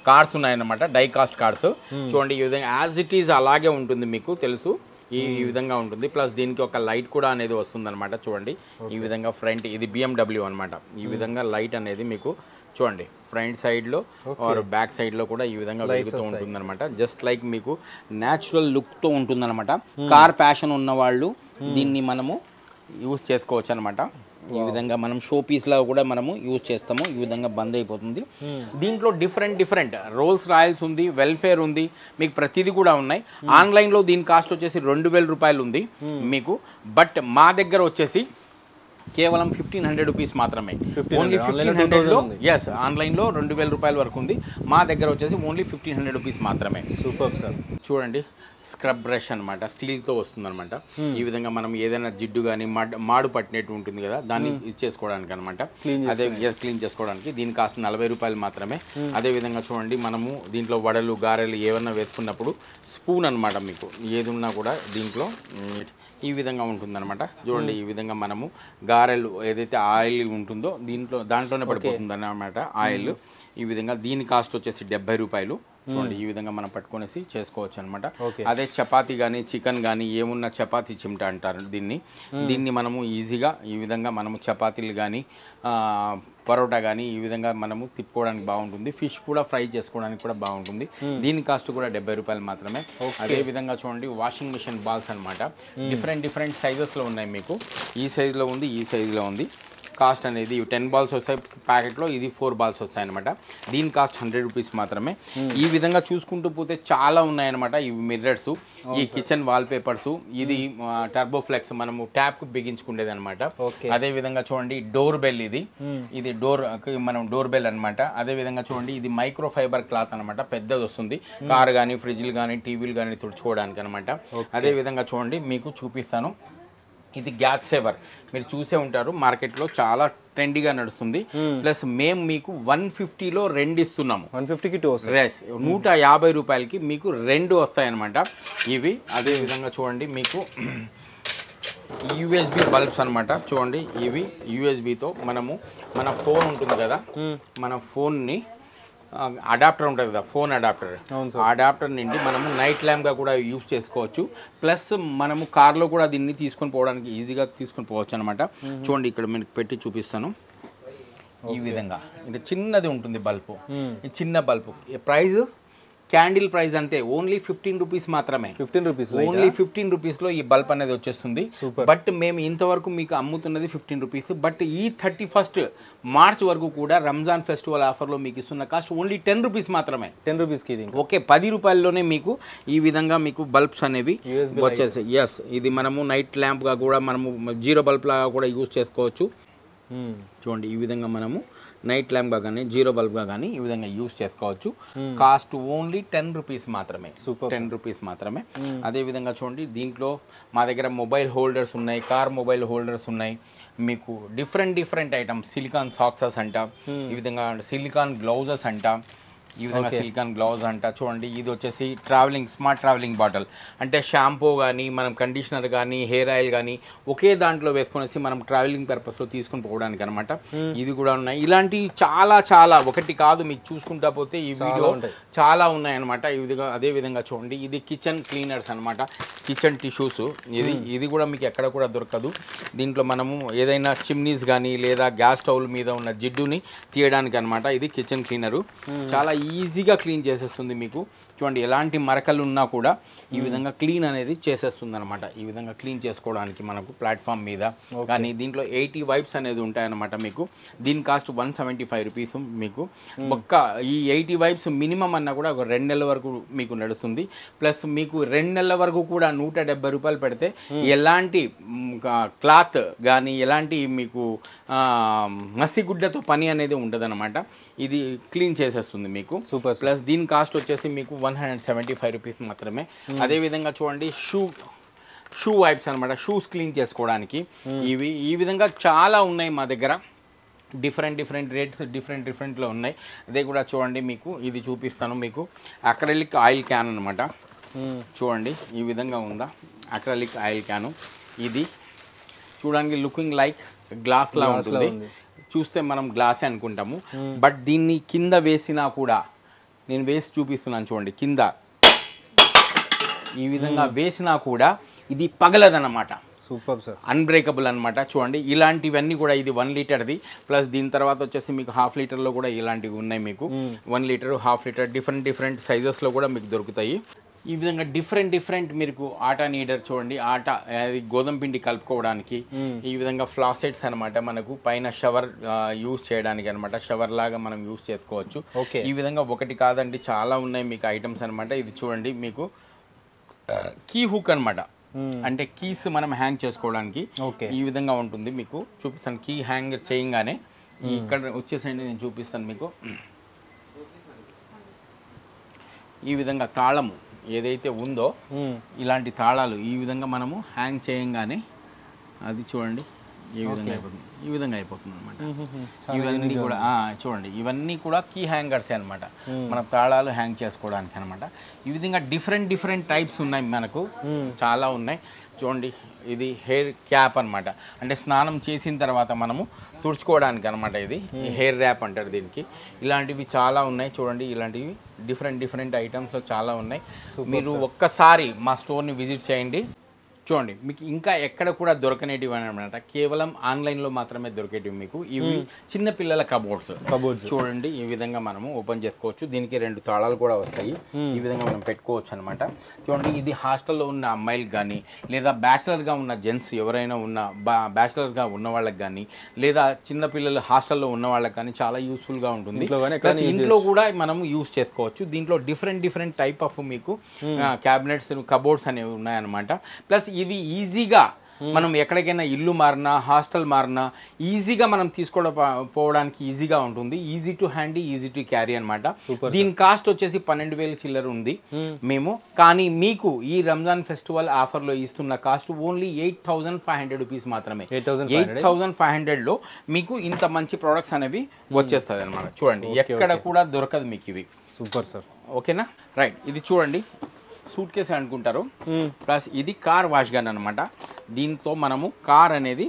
కార్డ్స్ ఉన్నాయన్నమాట. Die cast cards. చూడండి ఈ విధంగా యాజ్ ఇట్ ఈజ్ అలాగే ఉంటుంది మీకు తెలుసు. ఈ విధంగా ఉంటుంది. ప్లస్ దీనికి ఒక లైట్ కూడా అనేది వస్తుంది అనమాట. చూడండి ఈ విధంగా ఫ్రంట్ ఇది BMW అనమాట. ఈ విధంగా లైట్ అనేది మీకు చూడండి ఫ్రంట్ సైడ్లో ఆర్ బ్యాక్ సైడ్లో కూడా ఈ విధంగా వెలుగుతూ ఉంటుంది అనమాట. జస్ట్ లైక్ మీకు న్యాచురల్ లుక్తో ఉంటుందన్నమాట. కార్ ప్యాషన్ ఉన్న వాళ్ళు దీన్ని మనము యూజ్ చేసుకోవచ్చు అనమాట. ఈ విధంగా మనం షో పీస్లో కూడా మనము యూజ్ చేస్తాము. ఈ విధంగా బంద్ అయిపోతుంది. దీంట్లో డిఫరెంట్ రోల్స్ రాయల్స్ ఉంది, వెల్ఫేర్ ఉంది, మీకు ప్రతిదీ కూడా ఉన్నాయి. ఆన్లైన్లో దీని కాస్ట్ వచ్చేసి 2000 రూపాయలు ఉంది మీకు. బట్ మా దగ్గర వచ్చేసి కేవలం 1500 రూపీస్ మాత్రమే. 1500. ఓన్లీ Online లో 1500లో 2000 ఉంది. ఎస్, ఆన్లైన్లో 2000 రూపాయల వరకు ఉంది. మా దగ్గర వచ్చేసి ఓన్లీ 1500 రూపీస్ మాత్రమే. Super sir. చూడండి స్క్రబ్ బ్రష్ అనమాట, స్టీల్తో వస్తుందన్నమాట. ఈ విధంగా మనం ఏదైనా జిడ్డు కానీ మాడు పట్టినట్టు ఉంటుంది కదా, దాన్ని చేసుకోవడానికి అనమాట. అదే క్లీన్ చేసుకోవడానికి. దీని కాస్ట్ 40 రూపాయలు మాత్రమే. అదే విధంగా చూడండి, మనము దీంట్లో వడలు గారెలు ఏమన్నా వేసుకున్నప్పుడు స్పూన్ అనమాట, మీకు ఏది ఉన్నా కూడా దీంట్లో ఈ విధంగా ఉంటుందన్నమాట. చూడండి ఈ విధంగా మనము గారెలు ఏదైతే ఆయిల్ ఉంటుందో దాంట్లోనే పడిపోతుంది అన్నమాట ఆయిల్. ఈ విధంగా దీని కాస్ట్ వచ్చేసి 70 రూపాయలు. చూడండి ఈ విధంగా మనం పట్టుకొనేసి చేసుకోవచ్చు అనమాట. అదే చపాతీ కానీ చికెన్ కానీ ఏమున్నా చపాతీ చిమ్ట అంటారు దీన్ని మనము ఈజీగా ఈ విధంగా మనము చపాతీలు కానీ పరోటా కానీ ఈ విధంగా మనము తిప్పుకోవడానికి బాగుంటుంది. ఫిష్ కూడా ఫ్రై చేసుకోవడానికి కూడా బాగుంటుంది. దీని కాస్ట్ కూడా 70 రూపాయలు మాత్రమే. అదే విధంగా చూడండి వాషింగ్ మిషన్ బాల్స్ అనమాట. డిఫరెంట్ సైజెస్లో ఉన్నాయి మీకు. ఈ సైజులో ఉంది, ఈ సైజులో ఉంది. కాస్ట్ అనేది 10 బాల్స్ వస్తాయి ప్యాకెట్లో, ఇది 4 బాల్స్ వస్తాయి అనమాట. దీని కాస్ట్ 100 రూపీస్ మాత్రమే. ఈ విధంగా చూసుకుంటూ పోతే చాలా ఉన్నాయన్నమాట. ఇవి మిర్రర్స్, ఈ కిచెన్ వాల్ పేపర్స్, ఇది టర్బోఫ్లెక్స్ మనము ట్యాప్ కు బిగించుకునేది అనమాట. అదే విధంగా చూడండి డోర్ బెల్, ఇది డోర్ బెల్ అనమాట. అదే విధంగా చూడండి ఇది మైక్రో ఫైబర్ క్లాత్ అనమాట, పెద్దది వస్తుంది. కార్ కానీ ఫ్రిడ్జ్లు కానీ టీవీలు కానీ తుడుచుకోవడానికి అనమాట. అదే విధంగా చూడండి మీకు చూపిస్తాను, ఇది గ్యాస్ సేవర్. మీరు చూసే ఉంటారు, మార్కెట్లో చాలా ట్రెండీగా నడుస్తుంది. ప్లస్ మేము మీకు 150లో 2 ఇస్తున్నాము. 150కి 2 రెస్ 150 రూపాయలకి మీకు 2 వస్తాయన్నమాట ఇవి. అదే విధంగా చూడండి మీకు యూఎస్బి బల్బ్స్ అనమాట. చూడండి ఇవి యూఎస్బితో మన ఫోన్ ఉంటుంది కదా, మన ఫోన్ని అడాప్టర్ ఉంటుంది కదా, ఫోన్ అడాప్టర్, అడాప్టర్ నుండి మనము నైట్ ల్యాంప్గా కూడా యూజ్ చేసుకోవచ్చు. ప్లస్ మనము కార్లో కూడా దీన్ని తీసుకొని పోవడానికి ఈజీగా తీసుకొని పోవచ్చు అనమాట. చూడండి ఇక్కడ మీకు పెట్టి చూపిస్తాను. ఈ విధంగా ఇది చిన్నది ఉంటుంది బల్బు, ఈ చిన్న బల్బు. ప్రైస్ క్యాండిల్ ప్రైస్ అంతే, ఓన్లీ 15 రూపీస్ మాత్రమే. 15 రూపీస్, ఓన్లీ 15 రూపీస్లో ఈ బల్బ్ అనేది వచ్చేస్తుంది. బట్ మేము ఇంతవరకు మీకు అమ్ముతున్నది 15 రూపీస్. బట్ ఈ 31 మార్చ్ వరకు కూడా రంజాన్ ఫెస్టివల్ ఆఫర్లో మీకు ఇస్తున్న కాస్ట్ ఓన్లీ 10 రూపీస్ మాత్రమే. 10 రూపీస్కి ఇది ఓకే, 10 రూపాయల్లోనే మీకు ఈ విధంగా మీకు బల్బ్స్ అనేవి వచ్చేసాయి. ఎస్, ఇది మనము నైట్ ల్యాంప్గా కూడా మనము జీరో బల్బ్ లాగా కూడా యూజ్ చేసుకోవచ్చు. చూడండి ఈ విధంగా మనము నైట్ ల్యాంప్గా కానీ జీరో బల్బ్గా కానీ ఈ విధంగా యూజ్ చేసుకోవచ్చు. కాస్ట్ ఓన్లీ 10 రూపీస్ మాత్రమే. 10 రూపీస్ మాత్రమే. అదే విధంగా చూడండి దీంట్లో మా దగ్గర మొబైల్ హోల్డర్స్ ఉన్నాయి, కార్ మొబైల్ హోల్డర్స్ ఉన్నాయి. మీకు డిఫరెంట్ ఐటమ్స్, సిలికాన్ సాక్సెస్ అంట, ఈ విధంగా సిలికాన్ గ్లౌజెస్ అంట, ఈ విధంగా సిలికాన్ గ్లౌజ్ అంట. చూడండి ఇది వచ్చేసి స్మార్ట్ ట్రావెలింగ్ బాటిల్, అంటే షాంపూ కానీ మనం కండిషనర్ కానీ హెయిర్ ఆయిల్ కానీ ఒకే దాంట్లో వేసుకొని మనం ట్రావెలింగ్ పర్పస్లో తీసుకొని పోవడానికి అనమాట. ఇది కూడా ఉన్నాయి. ఇలాంటి చాలా ఒకటి కాదు, మీకు చూసుకుంటా పోతే ఈ వీడియో చాలా ఉన్నాయన్నమాట. ఈ విధంగా అదే విధంగా చూడండి ఇది కిచెన్ క్లీనర్స్ అనమాట, కిచెన్ టిష్యూస్. ఇది కూడా మీకు ఎక్కడ కూడా దొరకదు. దీంట్లో మనము ఏదైనా చిమ్నీస్ కానీ లేదా గ్యాస్ స్టవ్ మీద ఉన్న జిడ్డుని తీయడానికి అనమాట. ఇది కిచెన్ క్లీనరు, చాలా ఈజీగా క్లీన్ చేసేస్తుంది మీకు. చూడండి ఎలాంటి మరకలు ఉన్నా కూడా ఈ విధంగా క్లీన్ అనేది చేసేస్తుంది అనమాట. ఈ విధంగా క్లీన్ చేసుకోవడానికి మనకు ప్లాట్ఫామ్ మీద కానీ దీంట్లో 80 వైప్స్ అనేది ఉంటాయన్నమాట మీకు. దీని కాస్ట్ 175 రూపీస్ మీకు. ఈ 80 వైప్స్ మినిమం అన్నా కూడా ఒక 2 నెలల వరకు మీకు నడుస్తుంది. ప్లస్ మీకు 2 నెలల వరకు కూడా 170 రూపాయలు పెడితే ఎలాంటి క్లాత్ కానీ ఎలాంటి మీకు మసిగుడ్డతో పని అనేది ఉండదన్నమాట. ఇది క్లీన్ చేసేస్తుంది మీకు. సూపర్. ప్లస్ దీని కాస్ట్ వచ్చేసి మీకు 175 రూపీస్ మాత్రమే. అదేవిధంగా చూడండి షూ వైప్స్ అనమాట, షూస్ క్లీన్ చేసుకోవడానికి. ఇవి ఈ విధంగా చాలా ఉన్నాయి మా దగ్గర. డిఫరెంట్ రేట్స్ డిఫరెంట్లో ఉన్నాయి. అదే కూడా చూడండి మీకు ఇది చూపిస్తాను మీకు. అక్రిలిక్ ఆయిల్ క్యాన్ అనమాట. చూడండి ఈ విధంగా ఉందా అక్రిలిక్ ఆయిల్ క్యాను. ఇది చూడడానికి లుకింగ్ లైక్ గ్లాస్ లా ఉంటుంది. చూస్తే మనం గ్లాసే అనుకుంటాము, బట్ దీన్ని కింద వేసినా కూడా, నేను వేసి చూపిస్తున్నాను చూడండి, కింద ఈ విధంగా వేసినా కూడా ఇది పగలదన్నమాట. సూపర్ సార్, అన్బ్రేకబుల్ అనమాట. చూడండి ఇలాంటివన్నీ కూడా, ఇది 1 లీటర్ది. ప్లస్ దీని తర్వాత వచ్చేసి మీకు 1/2 లీటర్లో కూడా ఇలాంటివి ఉన్నాయి మీకు. 1 లీటర్ 1/2 లీటర్ డిఫరెంట్ సైజెస్లో కూడా మీకు దొరుకుతాయి. ఈ విధంగా డిఫరెంట్ మీకు ఆటా నీడర్ చూడండి, ఆటా అది గోధుమ పిండి కలుపుకోవడానికి. ఈ విధంగా ఫ్లాసెట్స్ అనమాట, మనకు పైన షవర్ యూజ్ చేయడానికి అనమాట, షవర్ లాగా మనం యూజ్ చేసుకోవచ్చు. ఈ విధంగా ఒకటి కాదండి చాలా ఉన్నాయి మీకు ఐటమ్స్ అనమాట. ఇది చూడండి మీకు కీ హుక్ అనమాట, అంటే కీస్ మనం హ్యాంగ్ చేసుకోవడానికి ఓకే ఈ విధంగా ఉంటుంది. మీకు చూపిస్తాను. కీ హ్యాంగ్ చేయగానే ఇక్కడ వచ్చేసండి నేను చూపిస్తాను మీకు. ఈ విధంగా తాళము ఏదైతే ఉందో ఇలాంటి తాళాలు ఈ విధంగా మనము హ్యాంగ్ చేయంగానే అది చూడండి ఈ విధంగా అయిపోతుంది. ఈ విధంగా అయిపోతుంది అనమాట. ఇవన్నీ కూడా చూడండి ఇవన్నీ కూడా కీ హ్యాంగర్స్ అనమాట. మనం తాళాలు హ్యాంగ్ చేసుకోవడానికి అనమాట. ఈ విధంగా డిఫరెంట్ టైప్స్ ఉన్నాయి మనకు, చాలా ఉన్నాయి. చూడండి ఇది హెయిర్ క్యాప్ అనమాట. అంటే స్నానం చేసిన తర్వాత మనము తుడుచుకోవడానికి అనమాట. ఇది హెయిర్ ర్యాప్ అంటారు దీనికి. ఇలాంటివి చాలా ఉన్నాయి చూడండి. ఇలాంటివి డిఫరెంట్ ఐటమ్స్లో చాలా ఉన్నాయి. మీరు ఒక్కసారి మా స్టోర్ని విజిట్ చేయండి. చూడండి మీకు ఇంకా ఎక్కడ కూడా దొరకనేటివి అనమాట. కేవలం ఆన్లైన్లో మాత్రమే దొరికేటివి మీకు. ఇవి చిన్న పిల్లల కబోర్డ్స్ చూడండి. ఈ విధంగా మనము ఓపెన్ చేసుకోవచ్చు. దీనికి 2 తాళాలు కూడా వస్తాయి. ఈ విధంగా మనం పెట్టుకోవచ్చు అనమాట. చూడండి ఇది హాస్టల్లో ఉన్న అమ్మాయిలకు కానీ లేదా బ్యాచిలర్గా ఉన్న జెంట్స్ ఎవరైనా ఉన్న బ్యాచిలర్గా ఉన్న వాళ్ళకి కానీ లేదా చిన్న పిల్లలు హాస్టల్లో ఉన్న వాళ్ళకి కానీ చాలా యూస్ఫుల్గా ఉంటుంది. ఇంట్లో కూడా మనం యూస్ చేసుకోవచ్చు. దీంట్లో డిఫరెంట్ టైప్ ఆఫ్ మీకు క్యాబినెట్స్ కబోర్డ్స్ అనేవి ఉన్నాయన్నమాట. ప్లస్ ఇవి ఈజీగా మనం ఎక్కడికైనా ఇల్లు మారినా హాస్టల్ మారినా ఈజీగా మనం పోవడానికి ఈజీగా ఉంటుంది. Easy to handy, easy to carry అనమాట. దీని కాస్ట్ వచ్చేసి 12,000 చిల్లర ఉంది మేము. కానీ మీకు ఈ రంజాన్ ఫెస్టివల్ ఆఫర్లో ఇస్తున్న కాస్ట్ ఓన్లీ 8,500 రూపీస్ మాత్రమే. 8,500లో మీకు ఇంత మంచి ప్రొడక్ట్స్ అనేవి వచ్చేస్తుంది అనమాట. చూడండి ఎక్కడ కూడా దొరకదు మీకు ఇవి. Super sir. ఓకేనా రైట్. ఇది చూడండి సూట్ కేసు అనుకుంటారు. ప్లస్ ఇది కార్ వాష్ గన్ అనమాట. దీంతో మనము కార్ అనేది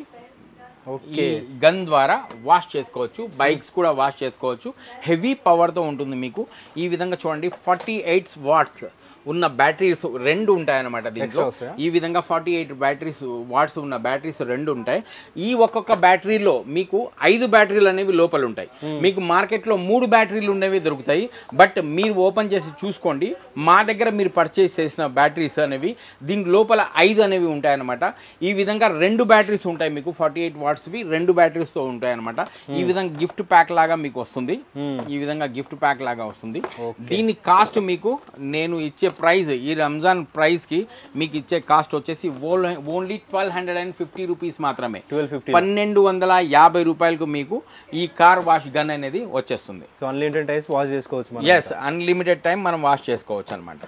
ఈ గన్ ద్వారా వాష్ చేసుకోవచ్చు. బైక్స్ కూడా వాష్ చేసుకోవచ్చు. హెవీ పవర్తో ఉంటుంది మీకు. ఈ విధంగా చూడండి 48 వాట్స్ ఉన్న బ్యాటరీస్ 2 ఉంటాయన్నమాట దీంట్లో. ఈ విధంగా 48 వాట్స్ ఉన్న బ్యాటరీస్ 2 ఉంటాయి. ఈ ఒక్కొక్క బ్యాటరీలో మీకు 5 బ్యాటరీలు అనేవి లోపల ఉంటాయి. మీకు మార్కెట్లో 3 బ్యాటరీలు ఉండేవి దొరుకుతాయి. బట్ మీరు ఓపెన్ చేసి చూసుకోండి. మా దగ్గర మీరు పర్చేస్ చేసిన బ్యాటరీస్ అనేవి దీని లోపల 5 అనేవి ఉంటాయన్నమాట. ఈ విధంగా 2 బ్యాటరీస్ ఉంటాయి మీకు. 48 వాట్స్వి 2 బ్యాటరీస్తో ఉంటాయన్నమాట. ఈ విధంగా గిఫ్ట్ ప్యాక్ లాగా మీకు వస్తుంది. ఈ విధంగా గిఫ్ట్ ప్యాక్ లాగా వస్తుంది. దీని కాస్ట్ మీకు నేను ఇచ్చే ప్రైస్ ఈ రంజాన్ ప్రైస్ కి మీకు ఇచ్చే కాస్ట్ వచ్చేసి ఓన్లీ 1250 రూపీస్ మాత్రమే. 1250 రూపాయలకు మీకు ఈ కార్ వాష్ గన్ అనేది వచ్చేస్తుంది. సో అన్లిమిటెడ్ టైమ్స్ వాష్ చేసుకోవచ్చు. ఎస్ అన్లిమిటెడ్ టైం మనం వాష్ చేసుకోవచ్చు అనమాట.